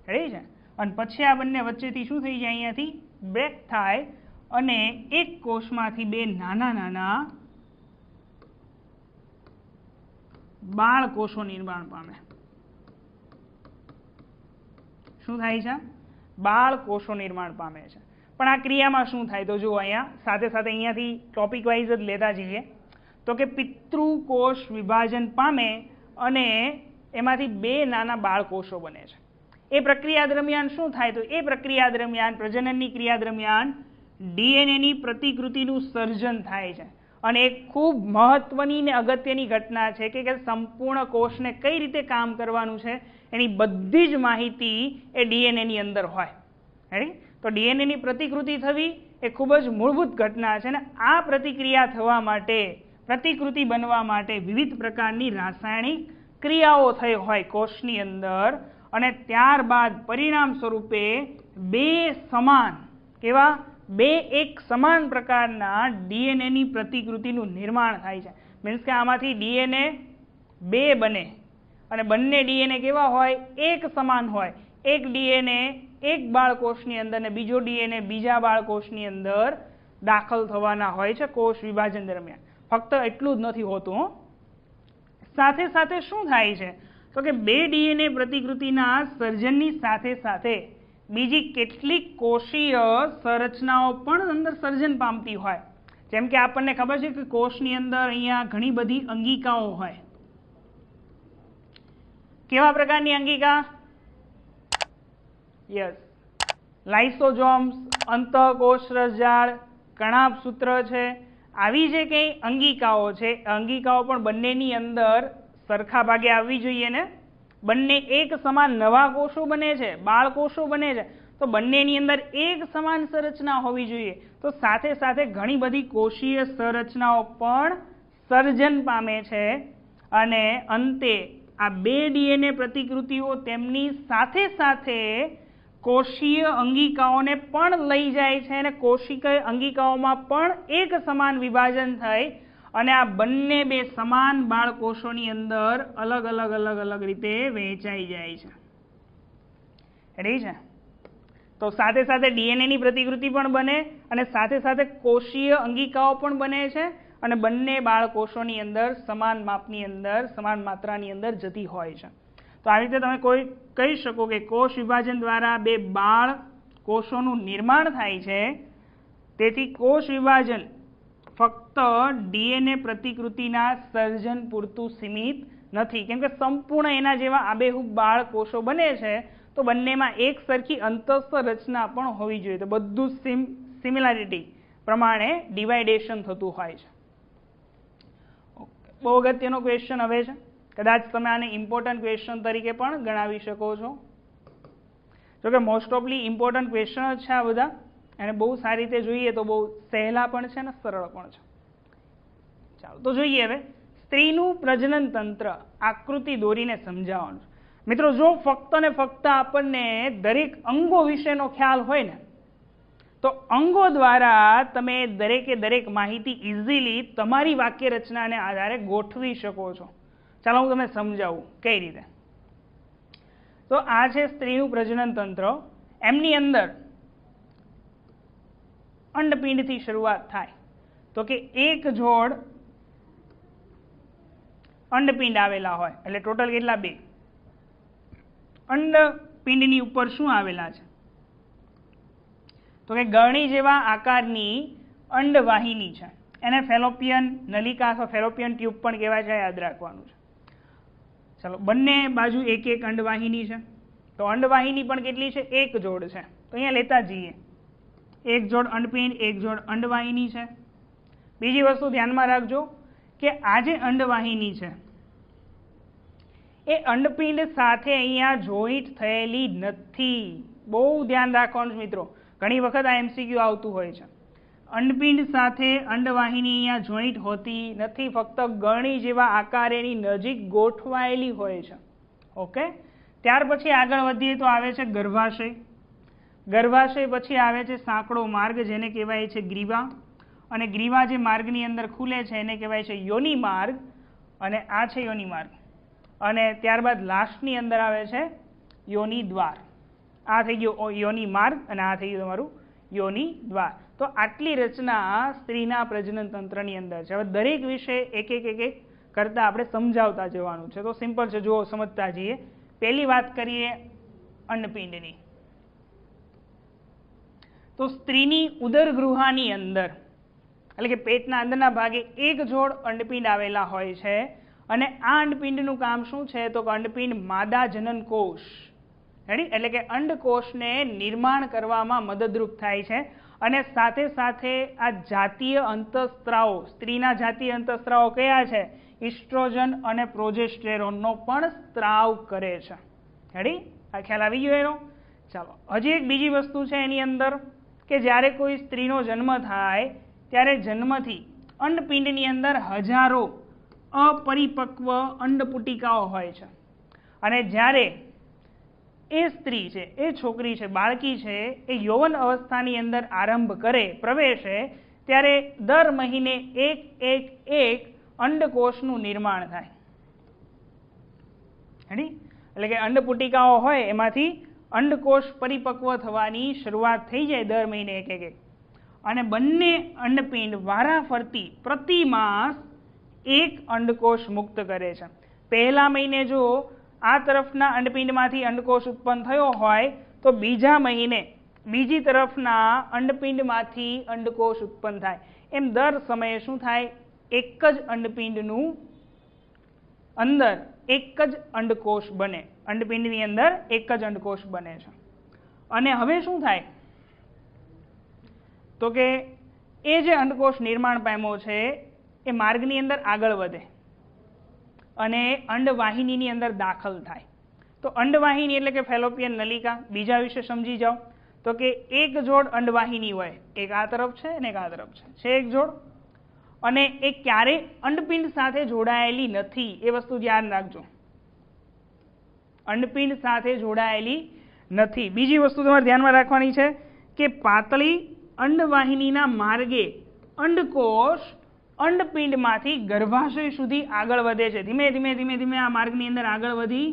રેડી છે? અને પછી આ બંને વચ્ચેથી શું થઈ જાય? અહીંયાથી બ્રેક થાય અને એક કોષમાંથી બે નાના નાના બાળ કોષો નિર્માણ પામે. શું થાય છે? બાળ કોષો નિર્માણ પામે છે. પણ આ ક્રિયામાં શું થાય? તો જુઓ અહીંયા સાથે સાથે અહીંયાથી ટોપિક વાઇઝ જ લેતા જઈએ તો કે પિતૃકોષ વિભાજન પામે અને એમાંથી બે નાના બાળ કોષો બને છે. એ પ્રક્રિયા દરમિયાન શું થાય? તો એ પ્રક્રિયા દરમિયાન પ્રજનનની ક્રિયા દરમિયાન ડીએનએની પ્રતિકૃતિનું સર્જન થાય છે. અને એક ખૂબ મહત્વની ને અગત્યની ઘટના છે કે સંપૂર્ણ કોષને કઈ રીતે કામ કરવાનું છે એની બધી જ માહિતી એ ડીએનએની અંદર હોય. રેડી? તો ડીએનએની પ્રતિકૃતિ થવી એ ખૂબ જ મૂળભૂત ઘટના છે. ને આ પ્રતિક્રિયા થવા માટે, પ્રતિકૃતિ બનવા માટે વિવિધ પ્રકારની રાસાયણિક ક્રિયાઓ થઈ હોય કોષની અંદર અને ત્યારબાદ પરિણામ સ્વરૂપે બે સમાન કેવા બે એક સમાન પ્રકારના ડીએનએની પ્રતિકૃતિનું નિર્માણ થાય છે. મીન્સ કે આમાંથી ડીએનએ બે બને અને બંને ડીએનએ કેવા હોય? એક સમાન હોય. એક ડીએનએ એક બાળકોષની અંદર ને બીજો ડીએનએ બીજા બાળકોષની અંદર દાખલ થવાના હોય છે કોષ વિભાજન દરમિયાન. ફક્ત એટલું જ નથી હોતું. સાથે સાથે શું થાય છે તો કે બે ડીએનએ પ્રતિકૃતિના સર્જનની સાથે સાથે બીજી કેટલીક કોષીય સંરચનાઓ પણ અંદર સર્જન પામતી હોય. જેમ કે આપણને ખબર છે કે કોષની અંદર અહીંયા ઘણી બધી અંગિકાઓ હોય. કેવા પ્રકારની અંગિકા? યસ, લાઇસોસોમ્સ, અંતઃકોષ રસજાળ, કણાભસૂત્ર છે. આવી જે કંઈ અંગિકાઓ છે, અંગિકાઓ પણ બંનેની અંદર સરખા ભાગે આવવી જોઈએ ને. બંને એક સમાન નવા કોષો બને છે, બાળકોષો બને છે, તો બંનેની અંદર એક સમાન સંરચના હોવી જોઈએ. તો સાથે સાથે ઘણી બધી કોષીય સંરચનાઓ પણ સર્જન પામે છે અને અંતે આ બે ડીએનએ પ્રતિકૃતિઓ તેમની સાથે સાથે કોષીય અંગિકાઓને પણ લઈ જાય છે અને કોશિકા અંગિકાઓમાં પણ એક સમાન વિભાજન થઈ અને આ બંને બે સમાન બાળકોષોની અંદર અલગ અલગ અલગ અલગ રીતે વહેંચાઈ જાય છે. રેડી છે? તો સાથે સાથે ડીએનએની પ્રતિકૃતિ પણ બને અને સાથે સાથે કોષીય અંગિકાઓ પણ બને છે અને બંને બાળકોષોની અંદર સમાન માપની અંદર સમાન માત્રાની અંદર જતી હોય છે. તો આવી રીતે તમે કોઈ કહી શકો કે કોષ વિભાજન દ્વારા બે બાળ કોષોનું નિર્માણ થાય છે. તેથી કોષ વિભાજન ફક્ત ડીએનએ પ્રતિકૃતિના સર્જન પૂરતું સીમિત નથી, કેમ કે સંપૂર્ણ એના જેવા આબેહૂબ બાળ કોષો બને છે તો બંનેમાં એક સરખી અંતસ્થ રચના પણ હોવી જોઈએ. તો બધું સિમિલારિટી પ્રમાણે ડિવાઇડેશન થતું હોય છે. બહુ અગત્યનો ક્વેશ્ચન હવે છે, કદાચ તમે આને ઇમ્પોર્ટન્ટ ક્વેશ્ચન તરીકે પણ ગણાવી શકો છો. જોકે મોસ્ટ ઓફલી ઇમ્પોર્ટન્ટ ક્વેશ્ચન જ છે આ બધા, અને બહુ સારી રીતે જોઈએ તો બહુ સહેલા પણ છે ને સરળ પણ છે. ચાલો તો જોઈએ હવે સ્ત્રીનું પ્રજનન તંત્ર આકૃતિ દોરીને સમજાવવાનું. મિત્રો, જો ફક્ત ને ફક્ત આપણને દરેક અંગો વિશેનો ખ્યાલ હોય ને તો અંગો દ્વારા તમે દરેકે દરેક માહિતી ઇઝીલી તમારી વાક્ય રચનાને આધારે ગોઠવી શકો છો. ચાલો હું તમને સમજાવું કઈ રીતે. તો આ છે સ્ત્રીનું પ્રજનન તંત્ર. એમની અંદર અંડપિંડથી શરૂઆત થાય તો કે એક જોડ અંડપિંડ આવેલા હોય, એટલે ટોટલ કેટલા? બે. અંડપિંડની ઉપર શું આવેલા છે તો કે ગળણી જેવા આકારની અંડવાહિની છે. એને ફેલોપિયન નલિકા અથવા ફેલોપિયન ટ્યુબ પણ કહેવાય છે, યાદ રાખવાનું છે. ચાલો, બંને બાજુ એક એક અંડવાહિની છે. તો અંડવાહિની પણ કેટલી છે? એક જોડ છે. તો અહીંયા લેતા જઈએ, એક જોડ અંડપિંડ, એક જોડ અંડવાહિની છે. બીજી વસ્તુ ધ્યાનમાં રાખજો કે આ જે અંડવાહિની છે એ અંડપિંડ સાથે અહીંયા જોઈન્ટ થયેલી નથી. બહુ ધ્યાન રાખવાનું મિત્રો, ઘણી વખત આ એમસીક્યુ આવતું હોય છે. અંડપિંડ સાથે અંડવાહિની અહીંયા જોઈન્ટ હોતી નથી, ફક્ત ગળણી જેવા આકારેની નજીક ગોઠવાયેલી હોય છે. ઓકે, ત્યાર પછી આગળ વધીએ તો આવે છે ગર્ભાશય. ગર્ભાશય પછી આવે છે સાંકડો માર્ગ, જેને કહેવાય છે ગ્રીવા. અને ગ્રીવા જે માર્ગની અંદર ખુલે છે એને કહેવાય છે યોનિ માર્ગ, અને આ છે યોનિ માર્ગ. અને ત્યારબાદ લાસ્ટની અંદર આવે છે યોનિ દ્વાર. આ થઈ ગયો યોનિ માર્ગ અને આ થઈ ગયું તમારું યોનિ દ્વાર. તો આટલી રચના સ્ત્રીના પ્રજનન તંત્રની અંદર છે. હવે દરેક વિશે એક એક કરતા આપણે સમજાવતા જવાનું છે. તો સિમ્પલ છે, જુઓ સમજતા જઈએ. પહેલી વાત કરીએ અંડપિંડની. તો સ્ત્રીની ઉદરગૃહાની અંદર, એટલે કે પેટના અંદરના ભાગે એક જોડ અંડપિંડ આવેલા હોય છે. અને આ અંડપિંડનું કામ શું છે તો કે અંડપિંડ માદા જનન કોષ, એટલે કે અંડકોષને નિર્માણ કરવામાં મદદરૂપ થાય છે. અને સાથે સાથે આ જાતીય અંતઃસ્ત્રાવો, સ્ત્રીના જાતીય અંતઃસ્ત્રાવો કયા છે? ઇસ્ટ્રોજન અને પ્રોજેસ્ટેરોનનો પણ સ્ત્રાવ કરે છે. રેડી? આ ખ્યાલ આવી ગયો એનો? ચાલો, હજી એક બીજી વસ્તુ છે એની અંદર કે જ્યારે કોઈ સ્ત્રીનો જન્મ થાય ત્યારે જન્મથી અંડપિંડની અંદર હજારો અપરિપક્વ અંડપુટિકાઓ હોય છે. અને જ્યારે એ સ્ત્રી છે, એ છોકરી છે, બાળકી છે, એ યૌવન અવસ્થાની અંદર આરંભ કરે, પ્રવેશે, ત્યારે દર મહિને એક એક એક અંડકોષનું નિર્માણ થાય. રેડી? એટલે કે અંડપુટિકાઓ હોય એમાંથી અંડકોષ પરિપક્વ થવાની શરૂઆત થઈ જાય દર મહિને એક એક અને બંને અંડપિંડ વારાફરતી પ્રતિ માસ એક અંડકોષ મુક્ત કરે છે. પહેલા મહિને જો આ તરફના અંડપિંડમાંથી અંડકોષ ઉત્પન્ન થયો હોય તો બીજા મહિને બીજી તરફના અંડપિંડમાંથી અંડકોષ ઉત્પન્ન થાય. એમ દર સમયે શું થાય, એક જ અંડપિંડનું અંદર એક જ અંડકોષ બને, અંડપિંડની અંદર એક જ અંડકોષ બને છે. અને હવે શું થાય તો કે એ જે અંડકોષ નિર્માણ પામ્યો છે એ માર્ગની અંદર આગળ વધે અને અંડવાહિનીની અંદર દાખલ થાય. તો અંડવાહિની એટલે કે ફેલોપિયન નલિકા. બીજા વિશે સમજી જાઓ તો કે એક જોડ અંડવાહિની હોય, એક આ તરફ છે અને એક આ તરફ છે એક જોડ, અને એ ક્યારેય અંડપિંડ સાથે જોડાયેલી નથી. એ વસ્તુ ધ્યાન રાખજો, અંડપિંડ સાથે જોડાયેલી નથી. બીજી વસ્તુ તમારે ધ્યાનમાં રાખવાની છે કે પાતળી અંડવાહિનીના માર્ગે અંડકોષ અંડપિંડમાંથી ગર્ભાશય સુધી આગળ વધે છે. ધીમે ધીમે ધીમે ધીમે આ માર્ગની અંદર આગળ વધી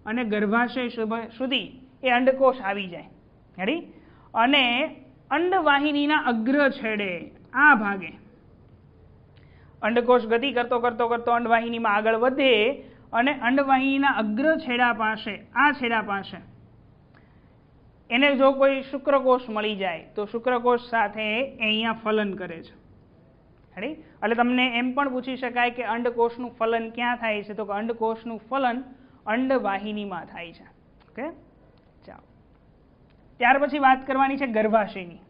અને ગર્ભાશય સુધી એ અંડકોષ આવી જાય. રેડી? અને અંડવાહિનીના અગ્ર છેડે આ ભાગે અંડકોષ ગતિ કરતો કરતો કરતો અંડવાહિનીમાં આગળ વધે અને અંડવાહિનીના અગ્ર છેડા પાસે, આ છેડા પાસે એને જો કોઈ શુક્રકોષ મળી જાય તો શુક્રકોષ સાથે અહીંયા ફલન કરે છે. રેડી? એટલે તમને એમ પણ પૂછી શકાય કે અંડકોષનું ફલન ક્યાં થાય છે, તો કે અંડકોષનું ફલન અંડવાહિનીમાં થાય છે. ઓકે, ચાલો. ત્યાર પછી વાત કરવાની છે ગર્ભાશયની.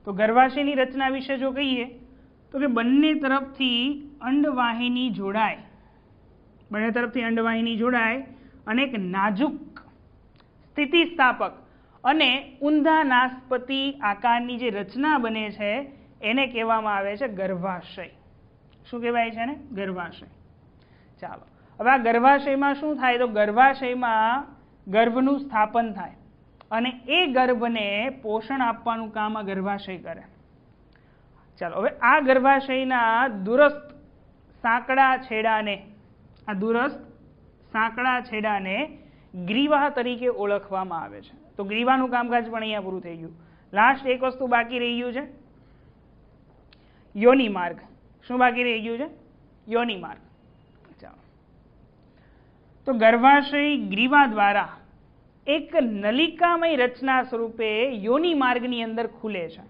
તો ગર્ભાશયની રચના વિશે જો કહીએ તો કે બંને તરફથી અંડવાહિની જોડાય, બંને તરફથી અંડવાહિની જોડાય અને એક નાજુક સ્થિતિસ્થાપક અને ઊંધા નાસપતિ આકારની જે રચના બને છે એને કહેવામાં આવે છે ગર્ભાશય. શું કહેવાય છે એને? ગર્ભાશય. ચાલો, હવે આ ગર્ભાશયમાં શું થાય તો ગર્ભાશયમાં ગર્ભનું સ્થાપન થાય અને એ ગર્ભને પોષણ આપવાનું કામ આ ગર્ભાશય કરે. ચાલો, હવે આ ગર્ભાશયના દૂરસ્થ સાંકડા છેડાને, આ દૂરસ્થ સાંકડા છેડાને ગ્રીવા તરીકે ઓળખવામાં આવે છે. તો ગ્રીવાનું કામકાજ પણ અહીંયા પૂરું થઈ ગયું. લાસ્ટ એક વસ્તુ બાકી રહી ગયું છે, યોનિ માર્ગ. શું બાકી રહી ગયું છે? યોનિ માર્ગ. ચાલો, તો ગર્ભાશય ગ્રીવા દ્વારા એક નલિકામય રચના સ્વરૂપે યોનિ માર્ગની અંદર ખુલે છે.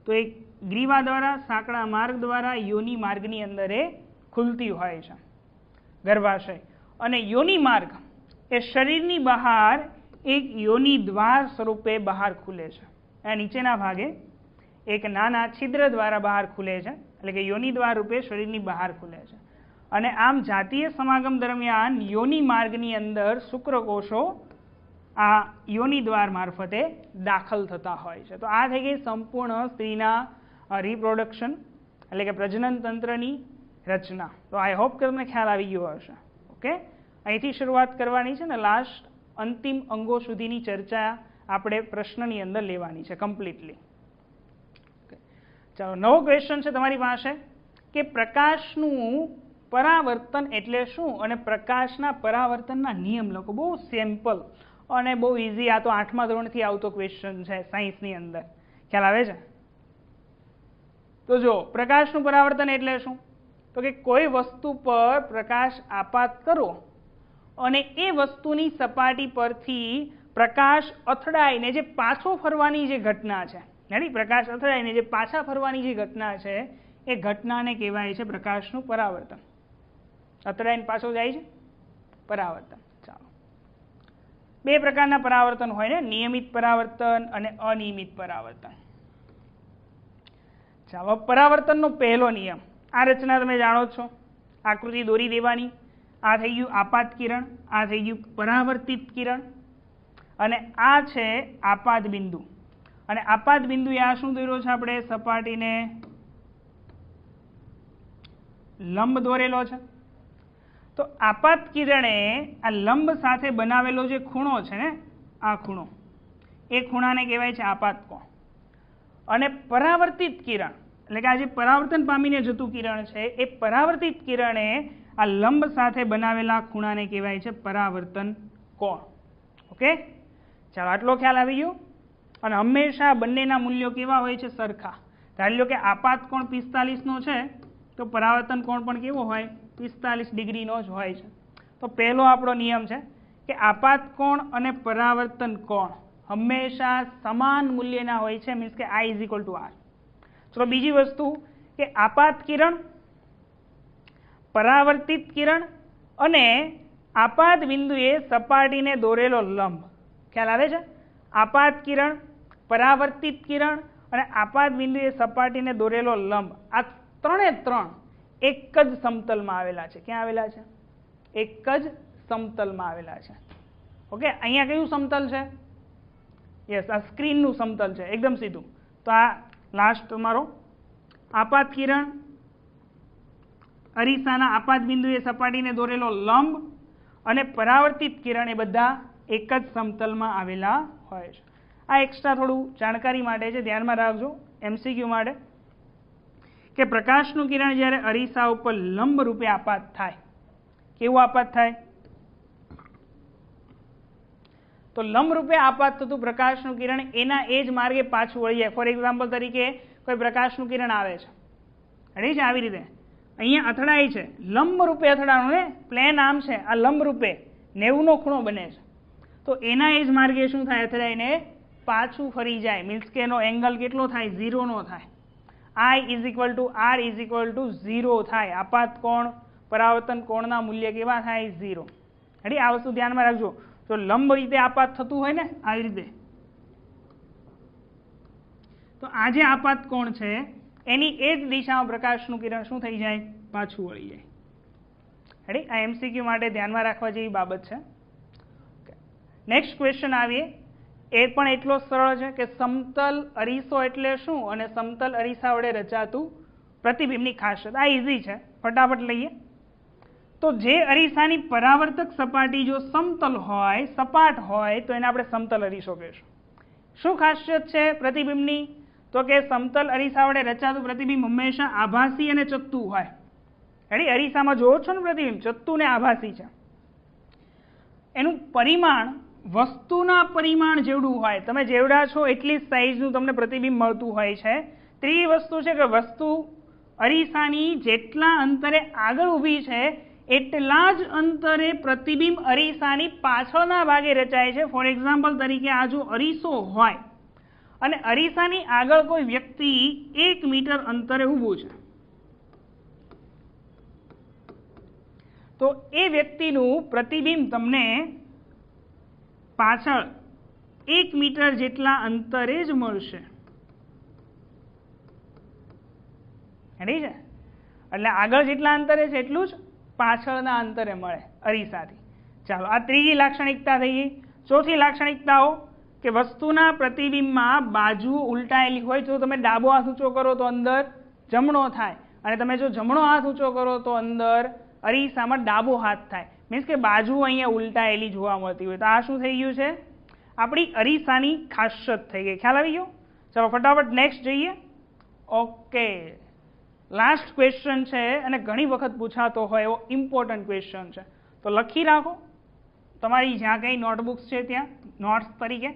તો એક ગ્રીવા દ્વારા સાંકડા માર્ગ દ્વારા યોનિ માર્ગની અંદર એ ખુલતી હોય છે ગર્ભાશય. અને યોનિ માર્ગ એ શરીરની બહાર એક યોનિ દ્વાર સ્વરૂપે બહાર ખુલે છે. આ નીચેના ભાગે એક નાના છિદ્ર દ્વારા બહાર ખુલે છે, એટલે કે યોનિ દ્વાર રૂપે શરીરની બહાર ખુલે છે. અને આમ જાતીય સમાગમ દરમિયાન યોનિ માર્ગની અંદર શુક્રકોષો આ યોનિ દ્વાર મારફતે દાખલ થતા હોય છે. તો આ થઈ ગઈ સંપૂર્ણ સ્ત્રીના રિપ્રોડક્શન એટલે કે પ્રજનન તંત્રની રચના. તો આઈ હોપ કે તમને ખ્યાલ આવી ગયો હશે. ઓકે, અહીંથી શરૂઆત કરવાની છે ને લાસ્ટ અંતિમ અંગો સુધીની ચર્ચા આપણે પ્રશ્નની અંદર લેવાની છે કમ્પ્લીટલી. ચાલો, નવો ક્વેશ્ચન છે તમારી પાસે કે પ્રકાશનું પરાવર્તન એટલે શું અને પ્રકાશના પરાવર્તનના નિયમ લખો. બહુ સિમ્પલ અને બહુ ઇઝી. આ તો 8મા ધોરણથી આવતો ક્વેશ્ચન છે સાયન્સની અંદર. ખ્યાલ આવે છે? તો જો પ્રકાશનું પરાવર્તન એટલે શું, તો કે કોઈ વસ્તુ પર પ્રકાશ આપાત કરો અને એ વસ્તુની સપાટી પરથી પ્રકાશ અથડાઈને જે પાછો ફરવાની જે ઘટના છે, યાની પ્રકાશ અથડાઈને જે પાછા ફરવાની જે ઘટના છે એ ઘટનાને કહેવાય છે પ્રકાશનું પરાવર્તન. અથડાઈને પાછો જાય છે, પરાવર્તન. ચાલો, બે પ્રકારના પરાવર્તન હોય ને, નિયમિત પરાવર્તન અને અનિયમિત પરાવર્તન. ચાલો, પરાવર્તનનો પહેલો નિયમ, આ રચના તમે જાણો છો, આકૃતિ દોરી દેવાની. આ થઈ ગયું આપાત કિરણ, આ થઈ ગયું પરાવર્તિત કિરણ અને આ છે આપાત બિંદુ. અને આપાત બિંદુ આ શું દોર્યો છે આપણે? સપાટીને લંબ દોરેલો છે. તો આપાત કિરણે આ લંબ સાથે બનાવેલો જે ખૂણો છે ને, આ ખૂણો, એ ખૂણાને કહેવાય છે આપાત કોણ. અને પરાવર્તિત કિરણ એટલે કે આ જે પરાવર્તન પામીને જતું કિરણ છે એ પરાવર્તિત કિરણે આ લંબ સાથે બનાવેલા ખૂણાને કહેવાય છે પરાવર્તન કોણ. ઓકે, ચાલો આટલો ખ્યાલ આવી ગયો. અને હંમેશા બંનેના મૂલ્યો કેવા હોય છે? સરખા. ધારી લો કે આપાત કોણ 45 છે તો પરાવર્તન કોણ પણ કેવો હોય? 45 ડિગ્રીનો જ હોય છે. તો પહેલો આપણો નિયમ છે કે આપાત કોણ અને પરાવર્તન કોણ હંમેશા સમાન મૂલ્યના હોય છે, મીન્સ કે I = R. ચલો બીજી વસ્તુ કે આપાત કિરણ, પરાવર્તિત કિરણ અને આપાત બિંદુએ સપાટીને દોરેલો લંબ. ખ્યાલ આવે છે? આપાત કિરણ, પરાવર્તિત કિરણ અને આપાત બિંદુએ સપાટીને દોરેલો લંબ, આ ત્રણે ત્રણ એક જ સમતલમાં આવેલા છે. ક્યાં આવેલા છે? એક જ સમતલમાં આવેલા છે. ઓકે, અહીંયા કયું સમતલ છે? યસ, આ સ્ક્રીનનું સમતલ છે, એકદમ સીધું. તો આ લાસ્ટ તમારો આપાત કિરણ, અરીસાના આપાત બિંદુએ સપાટીને દોરેલો લંબ અને પરાવર્તિત કિરણ એ બધા એક જ સમતલમાં આવેલા હોય છે. આ એક્સ્ટ્રા થોડું જાણકારી માટે છે, ધ્યાનમાં રાખજો MCQ માટે, કે પ્રકાશનું કિરણ જ્યારે અરીસા ઉપર લંબ રૂપે આપાત થાય, કેવું આપાત થાય? તો લંબ રૂપે આપાત થતું પ્રકાશનું કિરણ એના એ જ માર્ગે પાછું વળી જાય. ફોર એક્ઝામ્પલ તરીકે કોઈ પ્રકાશનું કિરણ આવે છે, રેડી છે, આવી રીતે અહીંયા અથડાય છે, લંબ રૂપે અથડાણું ને, પ્લેન આમ છે, આ લંબ રૂપે 90નો ખૂણો બને છે, તો એના એ જ માર્ગે શું થાય? અથડાઈને પાછું ફરી જાય, મીન્સ કે એનો એંગલ કેટલો થાય? 0 નો થાય. I = R = 0 થાય. આપાત કોણ પરાવર્તન કોણના મૂલ્ય કેવા થાય? 0. રેડી? આ વસ્તુ ધ્યાનમાં રાખજો. જો લંબ રીતે આપાત થતું હોય ને આવી રીતે, તો આ જે આપાત કોણ છે એની એ જ દિશામાં પ્રકાશનું કિરણ શું થઈ જાય? પાછું વળી જાય. રેડી? આ MCQ માટે ધ્યાનમાં રાખવા જેવી બાબત છે. નેક્સ્ટ ક્વેશ્ચન આવીએ, એ પણ એટલો સરળ છે કે સમતલ અરીસો એટલે શું અને સમતલ અરીસા વડે રચાતું પ્રતિબિંબની ખાસિયત. આ ઇઝી છે, ફટાફટ લઈએ. તો જે અરીસાની પરાવર્તક સપાટી જો સમતલ હોય, સપાટ હોય, તો એને આપણે સમતલ અરીસો કહીશું. શું ખાસિયત છે પ્રતિબિંબની? તો કે સમતલ અરીસા વડે રચાતું પ્રતિબિંબ હંમેશા આભાસી અને ચત્તુ હોય. રેડી? અરીસામાં જોવો છો ને પ્રતિબિંબ ચત્તુ ને આભાસી છે. એનું પરિમાણ વસ્તુના પરિમાણ જેવડું હોય, તમે જેવડા છો એટલી જ સાઈઝનું તમને પ્રતિબિંબ મળતું હોય છે. ત્રીજી વસ્તુ છે કે વસ્તુ અરીસાની જેટલા અંતરે આગળ ઊભી છે એટલા જ અંતરે પ્રતિબિંબ અરીસાની પાછળના ભાગે રચાય છે. ફોર એક્ઝામ્પલ તરીકે આ જો અરીસો હોય અને અરીસાની આગળ કોઈ વ્યક્તિ 1 મીટર અંતરે ઊભું છે, તો એ વ્યક્તિનું પ્રતિબિંબ તમને પાછળ 1 મીટર જેટલા અંતરે જ મળશે. રેડી છે? એટલે આગળ જેટલા અંતરે છે એટલું જ પાછળના અંતરે મળે અરીસાથી. ચાલો, આ ત્રીજી લાક્ષણિકતા થઈ ગઈ. ચોથી લાક્ષણિકતાઓ કે વસ્તુના પ્રતિબિંબમાં બાજુ ઉલટાયેલી હોય. જો તમે ડાબો હાથ ઊંચો કરો તો અંદર જમણો થાય, અને તમે જો જમણો હાથ ઊંચો કરો તો અંદર અરીસામાં ડાબો હાથ થાય. મીન્સ કે બાજુ અહીંયા ઉલટાયેલી જોવા મળતી હોય. તો આ શું થઈ ગયું છે? આપણી અરીસાની ખાસિયત થઈ ગઈ. ખ્યાલ આવી ગયો? ચલો ફટાફટ નેક્સ્ટ જઈએ. ઓકે, લાસ્ટ ક્વેશ્ચન છે અને ઘણી વખત પૂછાતો હોય એવો ઇમ્પોર્ટન્ટ ક્વેશ્ચન છે, તો લખી રાખો તમારી જ્યાં કંઈ નોટબુક્સ છે ત્યાં નોટ્સ તરીકે.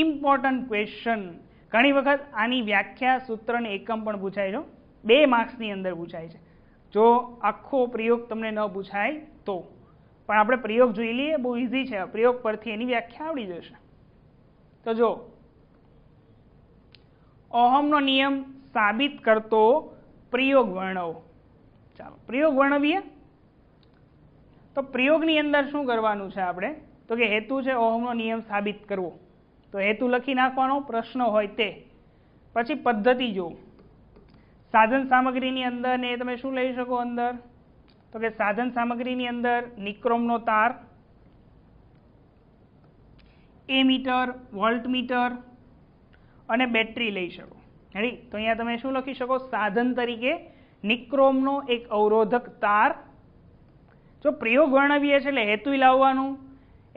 Important question. ઘણી વખત આની વ્યાખ્યા, સૂત્ર અને એકમ પણ પૂછાય છે. 2 માર્ક્સની અંદર પૂછાય છે. જો આખો પ્રયોગ તમને ન પૂછાય તો, પણ આપણે પ્રયોગ જોઈ લઈએ, બહુ ઇઝી છે. પ્રયોગ પરથી એની વ્યાખ્યા આવડી જશે. તો જો ઓહમનો નિયમ સાબિત કરતો પ્રયોગ વર્ણવો. ચાલો પ્રયોગ વર્ણવીએ. તો પ્રયોગની અંદર શું કરવાનું છે આપણે? તો કે હેતુ છે ઓહમનો નિયમ સાબિત કરવો, તો હેતુ લખી નાખવાનો, પ્રશ્ન હોય તે. પછી પદ્ધતિ જો સાધન સામગ્રીની અંદર ને તમે શું લઈ શકો અંદર? તો કે સાધન સામગ્રીની અંદર નિક્રોમનો તાર, એમીટર, વોલ્ટમીટર અને બેટરી લઈ શકો. રેડી? તો અહીંયા તમે શું લખી શકો? સાધન તરીકે નિક્રોમનો એક અવરોધક તાર. જો પ્રયોગ વર્ણવીએ છે એટલે હેતુ લાવવાનું,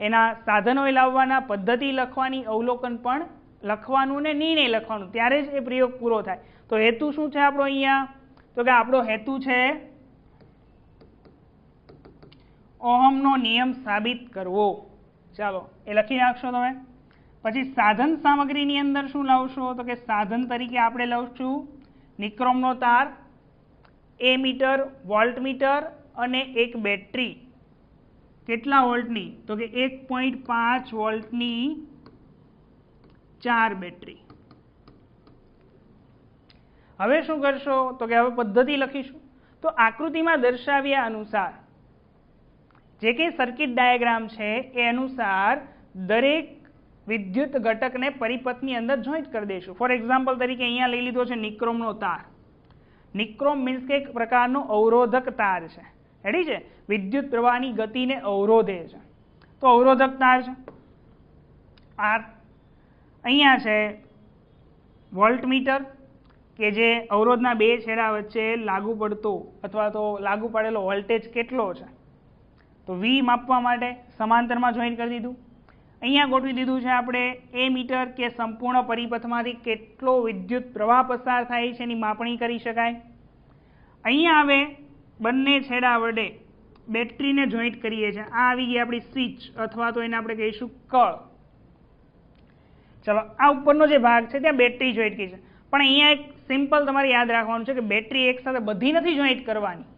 એના સાધનો લાવવાના, પદ્ધતિ લખવાની, અવલોકન પણ લખવાનું ને નિર્ણય લખવાનું, ત્યારે જ એ પ્રયોગ પૂરો થાય. તો હેતુ શું છે આપણો અહીંયા? તો કે આપણો હેતુ છે ઓહમનો નિયમ સાબિત કરવો. ચાલો એ લખી નાખશો તમે. પછી સાધન સામગ્રીની અંદર શું લાવશો? તો કે સાધન તરીકે આપણે લાવશું નિક્રોમનો તાર, એમીટર, વોલ્ટમીટર અને એક બેટરી. કેટલા વોલ્ટની? તો કે 1.5 વોલ્ટની 4 બેટરી. હવે શું કરશો? તો કે હવે પદ્ધતિ લખીશું. તો આકૃતિમાં દર્શાવ્યા અનુસાર જે કે સર્કિટ ડાયાગ્રામ છે એ અનુસાર દરેક વિદ્યુત ઘટકને પરિપથની અંદર જોઈન્ટ કરી દઈશું. ફોર એક્ઝામ્પલ તરીકે અહીંયા લઈ લીધો છે નિક્રોમનો તાર. નિક્રોમ મીન્સ કે એક પ્રકારનો અવરોધક તાર છે. રેડી છે? વિદ્યુત પ્રવાહની ગતિને અવરોધે છે. તો અવરોધક તાર છે. આર અહીંયા છે વોલ્ટમીટર કે જે અવરોધના બે છેડા વચ્ચે લાગુ પડતો અથવા તો લાગુ પડેલો વોલ્ટેજ કેટલો છે તો વી માપવા માટે સમાંતરમાં જોઈન્ટ કરી દીધું. અહીંયા ગોઠવી દીધું છે આપણે એ મીટર કે સંપૂર્ણ પરિપથમાંથી કેટલો વિદ્યુત પ્રવાહ પસાર થાય છે એની માપણી કરી શકાય. અહીંયા હવે બંને છેડા વડે બેટરીને જોઈન્ટ કરીએ છીએ. આ આવી ગઈ આપણી સ્વિચ અથવા તો એને આપણે કહીશું કળ. ચલો આ ઉપરનો જે ભાગ છે ત્યાં બેટરી જોઈન્ટ કરી છે. પણ અહીંયા એક સિમ્પલ તમારે યાદ રાખવાનું છે કે બેટરી એક સાથે બધી નથી જોઈન્ટ કરવાની.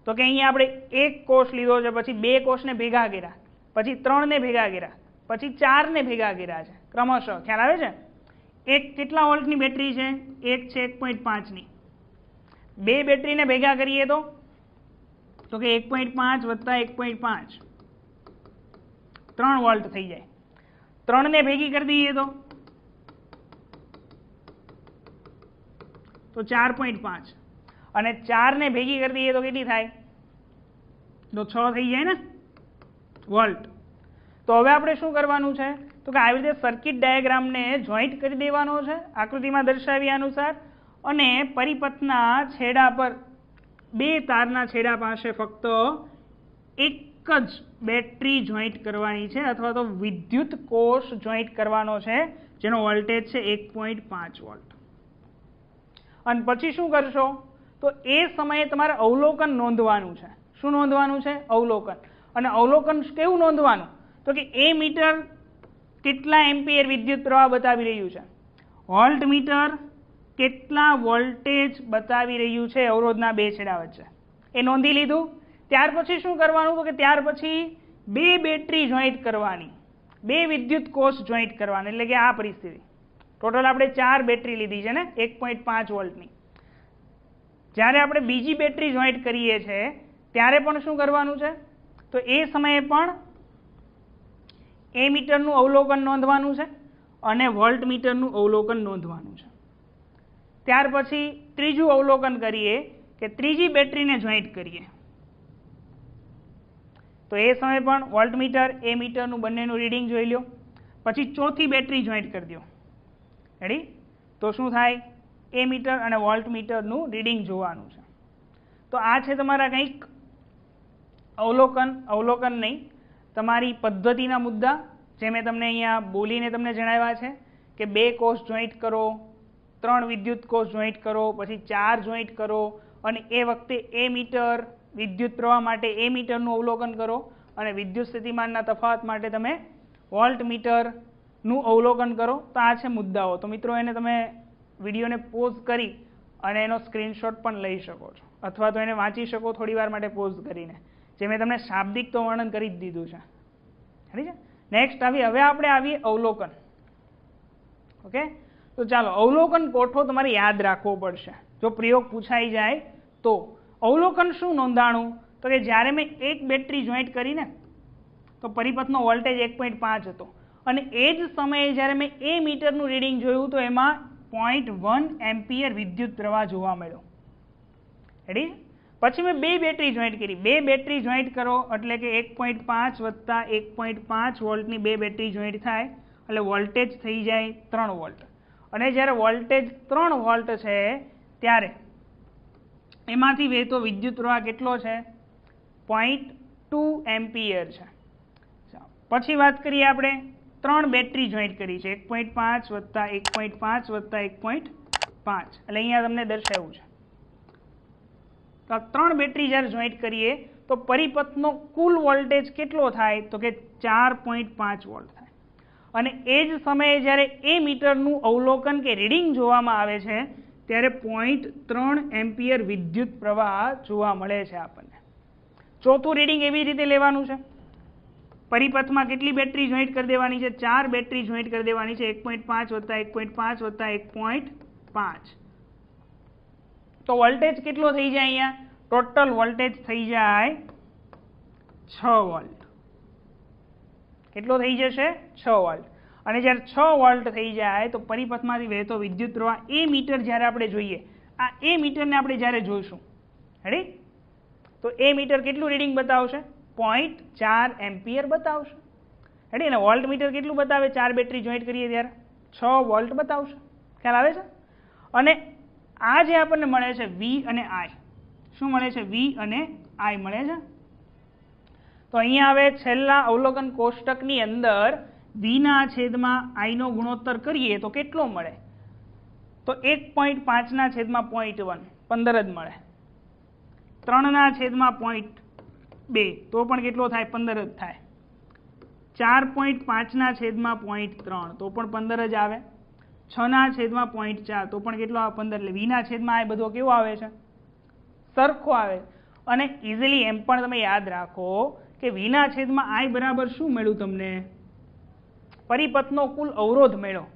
તો કે અહીંયા આપણે એક કોષ લીધો છે, પછી બે કોષને ભેગા કર્યા, પછી 3 ને ભેગા કર્યા, પછી 4 ને ભેગા કર્યા છે ક્રમશઃ. ખ્યાલ આવે છે? એક કેટલા વોલ્ટની બેટરી છે? એક છે 1.5 ની. બે બેટરીને ભેગા કરીએ તો કે 1.5 વત્તા 1.5 3 વોલ્ટ થઈ જાય. 3 ને ભેગી કરી દઈએ તો 4.5 અને 4 ને ભેગી કરી દઈએ તો કેટલી થાય? તો 6 થઈ જાય ને વોલ્ટ. તો હવે આપણે શું કરવાનું છે? તો કે આવી રીતે સર્કિટ ડાયાગ્રામને જોઈન્ટ કરી દેવાનો છે આકૃતિમાં દર્શાવ્યા અનુસાર, અને પરિપથના છેડા પર બે તારના છેડા પાસે ફક્ત એક જ બેટરી જોઈન્ટ કરવાની છે અથવા તો વિદ્યુત કોષ જોઈન્ટ કરવાનો છે જેનો વોલ્ટેજ છે 1.5 વોલ્ટ. અને પછી શું કરશો? તો એ સમયે તમારે અવલોકન નોંધવાનું છે. શું નોંધવાનું છે? અવલોકન. અને અવલોકન કેવું નોંધવાનું? તો કે એ મીટર કેટલા એમ્પિયર વિદ્યુત પ્રવાહ બતાવી રહ્યું છે, વોલ્ટમીટર કેટલા વોલ્ટેજ બતાવી રહ્યું છે અવરોધના બે છેડા વચ્ચે, એ નોંધી લીધું. ત્યાર પછી શું કરવાનું? તો કે ત્યાર પછી બે બેટરી જોઈન્ટ કરવાની, બે વિદ્યુત કોષ જોઈન્ટ કરવાના. એટલે કે આ પરિસ્થિતિ ટોટલ આપણે 4 બેટરી લીધી છે ને 1.5 વોલ્ટની. જ્યારે આપણે બીજી બેટરી જોઈન્ટ કરીએ છીએ ત્યારે પણ શું કરવાનું છે? તો એ સમયે પણ એ મીટરનું અવલોકન નોંધવાનું છે અને વોલ્ટમીટરનું અવલોકન નોંધવાનું છે. ત્યાર પછી ત્રીજું અવલોકન કરીએ કે ત્રીજી બેટરીને જોઈન્ટ કરીએ તો એ સમયે પણ વોલ્ટમીટર એ મીટરનું બંનેનું રીડિંગ જોઈ લો. પછી ચોથી બેટરી જોઈન્ટ કરી દો. રેડી? તો શું થાય? એ મીટર અને વોલ્ટમીટરનું રીડિંગ જોવાનું છે. તો આ છે તમારા કંઈક અવલોકન નહીં, તમારી પદ્ધતિના મુદ્દા જે મેં તમને અહીંયા બોલીને તમને જણાવ્યા છે કે બે કોષ જોઈન્ટ કરો, 3 વિદ્યુત કોષ જોઈન્ટ કરો, પછી 4 જોઈન્ટ કરો, અને એ વખતે એ મીટર વિદ્યુત પ્રવાહ માટે એ મીટરનું અવલોકન કરો અને વિદ્યુત સ્થિતિમાનના તફાવત માટે તમે વોલ્ટમીટરનું અવલોકન કરો. તો આ છે મુદ્દાઓ. તો મિત્રો એને તમે વિડીયોને પોઝ કરી અને એનો સ્ક્રીનશોટ પણ લઈ શકો છો અથવા તો એને વાંચી શકો થોડી વાર માટે પોઝ કરીને, જે મેં તમને શાબ્દિક તો વર્ણન કરી જ દીધું છે. ઠીક છે? નેક્સ્ટ હવે આપણે આવીએ અવલોકન. ઓકે, તો ચાલો અવલોકન કોઠો તમારે યાદ રાખવો પડશે જો પ્રયોગ પૂછાઈ જાય તો. અવલોકન શું નોંધાણું? તો કે જ્યારે મેં એક બેટરી જોઈન્ટ કરીને તો પરિપથનો વોલ્ટેજ 1.5 હતો અને એ જ સમયે જ્યારે મેં એ મીટરનું રીડિંગ જોયું તો એમાં 0.1 એમ્પિયર વિદ્યુત પ્રવાહ જોવા મળ્યો. રેડી? પછી મેં બે બેટરી જોઈન્ટ કરી. બે બેટરી જોઈન્ટ કરો એટલે કે 1.5 વત્તા 1.5 વોલ્ટની બે બેટરી જોઈન્ટ થાય એટલે વોલ્ટેજ થઈ જાય 3 વોલ્ટ. અને જ્યારે વોલ્ટેજ 3 વોલ્ટ છે ત્યારે એમાંથી વહેતો વિદ્યુત પ્રવાહ કેટલો છે? 0.2 એમ્પિયર છે. પછી વાત કરીએ આપણે 3 બેટરી જોઈન્ટ કરી છે 1.5 વત્તા 1.5 વત્તા 1.5 એટલે અહીંયા તમને દર્શાવ્યું છે. તો 3 બેટરી જ્યારે જોઈન્ટ કરીએ તો પરિપથનો કુલ વોલ્ટેજ કેટલો થાય તો કે 4.5 વોલ્ટ થાય. અને એ જ સમયે જ્યારે એ મીટરનું અવલોકન કે રીડિંગ જોવામાં આવે છે ત્યારે 0.3 એમ્પિયર વિદ્યુત પ્રવાહ જોવા મળે છે આપણને. ચોથું રીડિંગ એવી રીતે લેવાનું છે, પરિપથમાં કેટલી બેટરી જોઈન્ટ કરી દેવાની છે, 4 બેટરી જોઈન્ટ કરી દેવાની છે, 1.5 વત્તા 1.5 વત્તા 1.5. તો વોલ્ટેજ કેટલો થઈ જાય અહીંયા, ટોટલ વોલ્ટેજ થઈ જાય 6 વોલ્ટ. કેટલો થઈ જશે 6 વોલ્ટ. અને જ્યારે 6 વોલ્ટ થઈ જાય તો પરિપથમાંથી વહેતો વિદ્યુત પ્રવાહ એ મીટર જ્યારે આપણે જોઈએ, આ એ મીટરને આપણે જ્યારે જોઈશું, રેડી, તો એ મીટર કેટલું રીડિંગ બતાવશે, 0.4 એમ્પિયર બતાવશે. રેડી, અને વોલ્ટ મીટર કેટલું બતાવે, 4 બેટરી જોઈન્ટ કરીએ ત્યારે 6 વોલ્ટ બતાવશે. ખ્યાલ આવે છે? અને આ જે આપણને મળે છે વી અને આઈ, શું મળે છે, વી અને આઈ મળે છે. તો અહીંયા હવે છેલ્લા અવલોકન કોષ્ટકની અંદર વીના છેદમાં આઈનો ગુણોત્તર કરીએ તો કેટલો મળે, તો 1.5 છેદમાં 0.1 15 જ મળે. 3 છેદમાં 0.2 તો પણ કેટલો થાય, 15 જ થાય. 4.5 છેદમાં 0.3 તો પણ 15 જ આવે. 6 છેદમાં 0.4 તો પણ કેટલો આવે, 15. એટલે વીના છેદમાં આ બધો કેવો આવે છે, સરખો આવે. અને ઇઝીલી એમ પણ તમે યાદ રાખો કે વીના છેદમાં આઈ બરાબર શું મળ્યું તમને, પરિપથનો કુલ અવરોધ મળ્યો.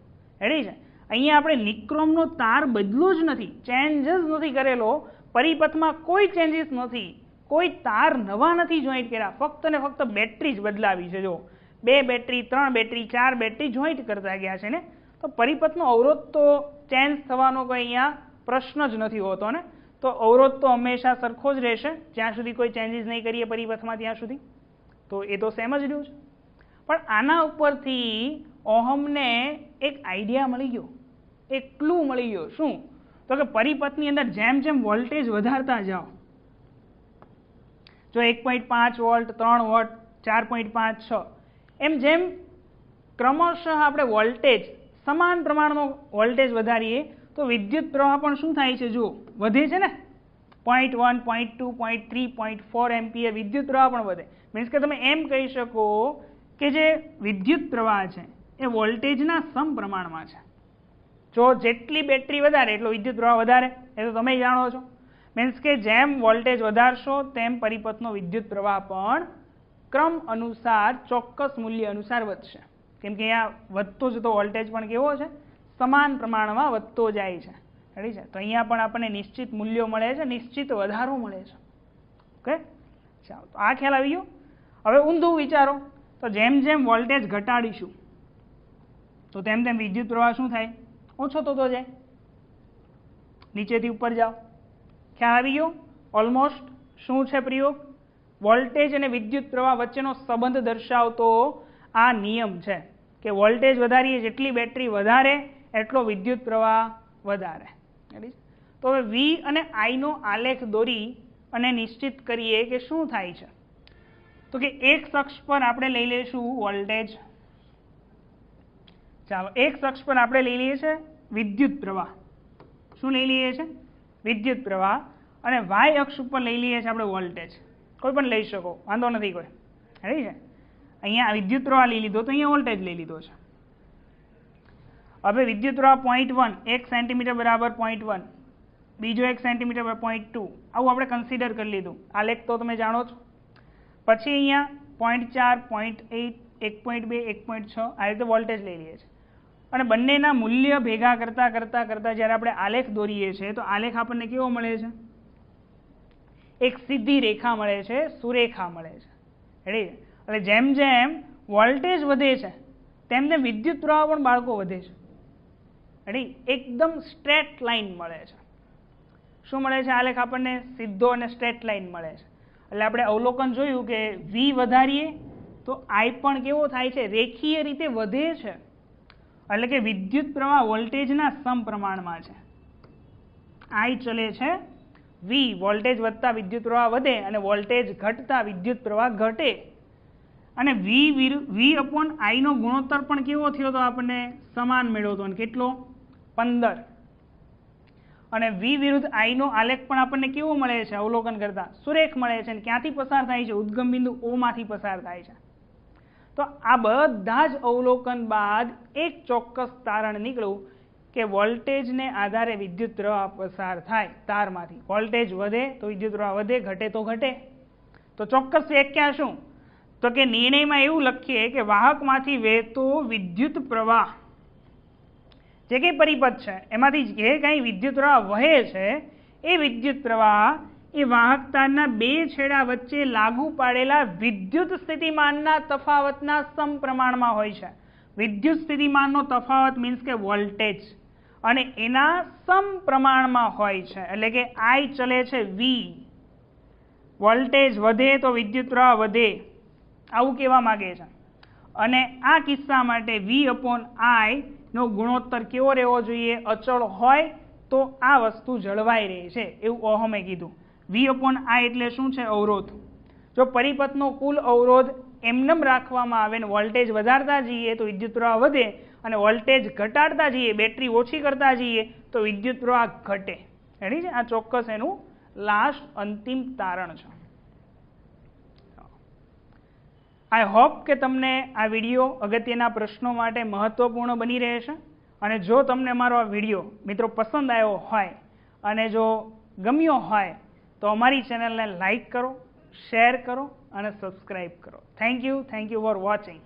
રેડી છે? અહીંયા આપણે નિક્રોમનો તાર બદલો જ નથી, ચેન્જ જ નથી કરેલો, પરિપથમાં કોઈ ચેન્જીસ નથી, કોઈ તાર નવા નથી જોઈન્ટ કર્યા, ફક્ત ને ફક્ત બેટરી જ બદલાવી છે. જો 2 બેટરી, 3 બેટરી, 4 બેટરી જોઈન્ટ કરતા ગયા છે ને, તો પરિપથનો અવરોધ તો ચેન્જ થવાનો કોઈ અહીંયા પ્રશ્ન જ નથી હોતો ને. તો અવરોધ તો હંમેશા સરખો જ રહેશે જ્યાં સુધી કોઈ ચેન્જીસ નહીં કરીએ પરિપથમાં ત્યાં સુધી. તો એ તો સેમ જ રહ્યું છે. પણ આના ઉપરથી ઓહમને એક આઈડિયા મળી ગયો, એક ક્લુ મળી ગયો. શું? તો કે પરિપથની અંદર જેમ જેમ વોલ્ટેજ વધારતા જાઓ, જો 1.5 વોલ્ટ, 3 વોલ્ટ, 4.5, 6, એમ જેમ ક્રમશઃ આપણે વોલ્ટેજ સમાન પ્રમાણનો વોલ્ટેજ વધારીએ તો વિદ્યુત પ્રવાહ પણ શું થાય છે, જો વધે છે ને, 0.1, 0.2, 0.3, 0.4 એમ્પિયર વિદ્યુત પ્રવાહ પણ વધે. મીન્સ કે તમે એમ કહી શકો કે જે વિદ્યુત પ્રવાહ છે એ વોલ્ટેજના સમપ્રમાણમાં છે. જો જેટલી બેટરી વધારે એટલો વિદ્યુત પ્રવાહ વધારે, એ તો તમે જાણો છો. મીન્સ કે જેમ વોલ્ટેજ વધારશો તેમ પરિપથનો વિદ્યુત પ્રવાહ પણ ક્રમ અનુસાર ચોક્કસ મૂલ્ય અનુસાર વધશે. કેમ કે અહીંયા વધતો જતો વોલ્ટેજ પણ કેવો છે, સમાન પ્રમાણમાં વધતો જાય છે. રેડી છે? તો અહીંયા પણ આપણને નિશ્ચિત મૂલ્યો મળે છે, નિશ્ચિત વધારો મળે છે. ઓકે, ચાલો, તો આ ખ્યાલ આવી ગયો. હવે ઊંધું વિચારો, તો જેમ જેમ વોલ્ટેજ ઘટાડીશું તો તેમ તેમ વિદ્યુત પ્રવાહ શું થાય, ઓછો થતો જાય. નીચેથી ઉપર જાઓ. ખ્યાલ આવી ગયો ઓલમોસ્ટ. શું છે પ્રયોગ, વોલ્ટેજ અને વિદ્યુત પ્રવાહ વચ્ચેનો સંબંધ દર્શાવતો આ નિયમ છે કે વોલ્ટેજ વધારીએ જેટલી બેટરી વધારે એટલો વિદ્યુત પ્રવાહ વધારે. તો હવે વી અને આઈનો આલેખ દોરી અને નિશ્ચિત કરીએ કે શું થાય છે. તો કે એક અક્ષ પર આપણે લઈ લઈશું વોલ્ટેજ, ચાલો એક અક્ષ પર આપણે લઈ લઈએ છીએ વિદ્યુત પ્રવાહ. શું લઈ લઈએ છીએ, વિદ્યુત પ્રવાહ. અને વાય અક્ષ ઉપર લઈ લઈએ છીએ આપણે વોલ્ટેજ. કોઈ પણ લઈ શકો, વાંધો નથી કોઈ. રેડી છે? અહીંયા વિદ્યુત પ્રવાહ લઈ લીધો તો અહીંયા વોલ્ટેજ લઈ લીધો છે. હવે વિદ્યુત પ્રવાહ 0.1, 1 સેન્ટીમીટર બરાબર 0.1, બીજો 1 સેન્ટીમીટર 0.2, આવું આપણે કન્સિડર કરી લીધું. આ લેખ તો તમે જાણો છો. પછી અહીંયા 0.4, 0.8, 1.2, 1.6 આ રીતે વોલ્ટેજ લઈ લઈએ છીએ. અને બંનેના મૂલ્ય ભેગા કરતા કરતા કરતા જ્યારે આપણે આલેખ દોરીએ છીએ તો આલેખ આપણને કેવો મળે છે, એક સીધી રેખા મળે છે, સુરેખા મળે છે. રેડી? એટલે જેમ જેમ વોલ્ટેજ વધે છે તેમ તેમ વિદ્યુત પ્રવાહ પણ બાળકો વધે છે. રેડી? એકદમ સ્ટ્રેટ લાઈન મળે છે. શું મળે છે, આલેખ આપણને સીધો અને સ્ટ્રેટ લાઈન મળે છે. એટલે આપણે અવલોકન જોયું કે વી વધારીએ તો આઈ પણ કેવો થાય છે, રેખીય રીતે વધે છે. એટલે કે વિદ્યુત પ્રવાહ વોલ્ટેજના સમપ્રમાણમાં છે. આઈ ચલે છે વી, વોલ્ટેજ વધતા વિદ્યુત પ્રવાહ વધે અને વોલ્ટેજ ઘટતા વિદ્યુત પ્રવાહ ઘટે. અને વી અપોન આઈનો ગુણોત્તર પણ કેવો થયો તો આપણને સમાન મળ્યો હતો. કેટલો, 15. અને વી વિરુદ્ધ આઈનો આલેખ પણ આપણને કેવો મળે છે અવલોકન કરતા? સુરેખ મળે છે. અને ક્યાંથી પસાર થાય છે? ઉદ્ગમ બિંદુ ઓ માંથી પસાર થાય છે. તો આ બધા જ અવલોકન બાદ એક ચોક્કસ તારણ નીકળ્યું કે વોલ્ટેજને આધારે વિદ્યુત પ્રવાહ પસાર થાય તારમાંથી. વોલ્ટેજ વધે તો વિદ્યુત પ્રવાહ વધે, ઘટે તો ઘટે. તો ચોક્કસ વ્યાખ્યા શું? તો કે નિર્ણયમાં એવું લખીએ કે વાહકમાંથી વહેતો વિદ્યુત પ્રવાહ જે કંઈ પરિપથ છે એમાંથી જે કંઈ વિદ્યુત પ્રવાહ વહે છે એ વિદ્યુત પ્રવાહ એ વાહકતાના બે છેડા વચ્ચે લાગુ પાડેલા વિદ્યુત સ્થિતિમાનના તફાવતના સમપ્રમાણમાં હોય છે. વિદ્યુત સ્થિતિમાનનો તફાવત મીન્સ કે વોલ્ટેજ, અને એના સમપ્રમાણમાં હોય છે. એટલે કે આઈ ચલે છે વી, વોલ્ટેજ વધે તો વિદ્યુત પ્રવાહ વધે, આવું કહેવા માગે છે. અને આ કિસ્સા માટે V/I નો ગુણોત્તર કેવો રહેવો જોઈએ? અચળ હોય તો આ વસ્તુ જળવાઈ રહે છે એવું ઓહમે કીધું. V/I એટલે શું છે? અવરોધ. જો પરિપથનો કુલ અવરોધ એમનેમ રાખવામાં આવે ને વોલ્ટેજ વધારતા જઈએ તો વિદ્યુત પ્રવાહ વધે, અને વોલ્ટેજ ઘટાડતા જઈએ, બેટરી ઓછી કરતા જઈએ તો વિદ્યુત પ્રવાહ ઘટે. રેડી છે? આ ચોક્કસ એનું લાસ્ટ અંતિમ તારણ છે. આઈ હોપ કે તમને આ વિડીયો અગત્યના પ્રશ્નો માટે મહત્વપૂર્ણ બની રહેશે. અને જો તમને મારો આ વિડીયો મિત્રો પસંદ આવ્યો હોય અને જો ગમ્યો હોય તો અમારી ચેનલને લાઈક કરો, શેર કરો અને સબસ્ક્રાઈબ કરો. Thank you for watching.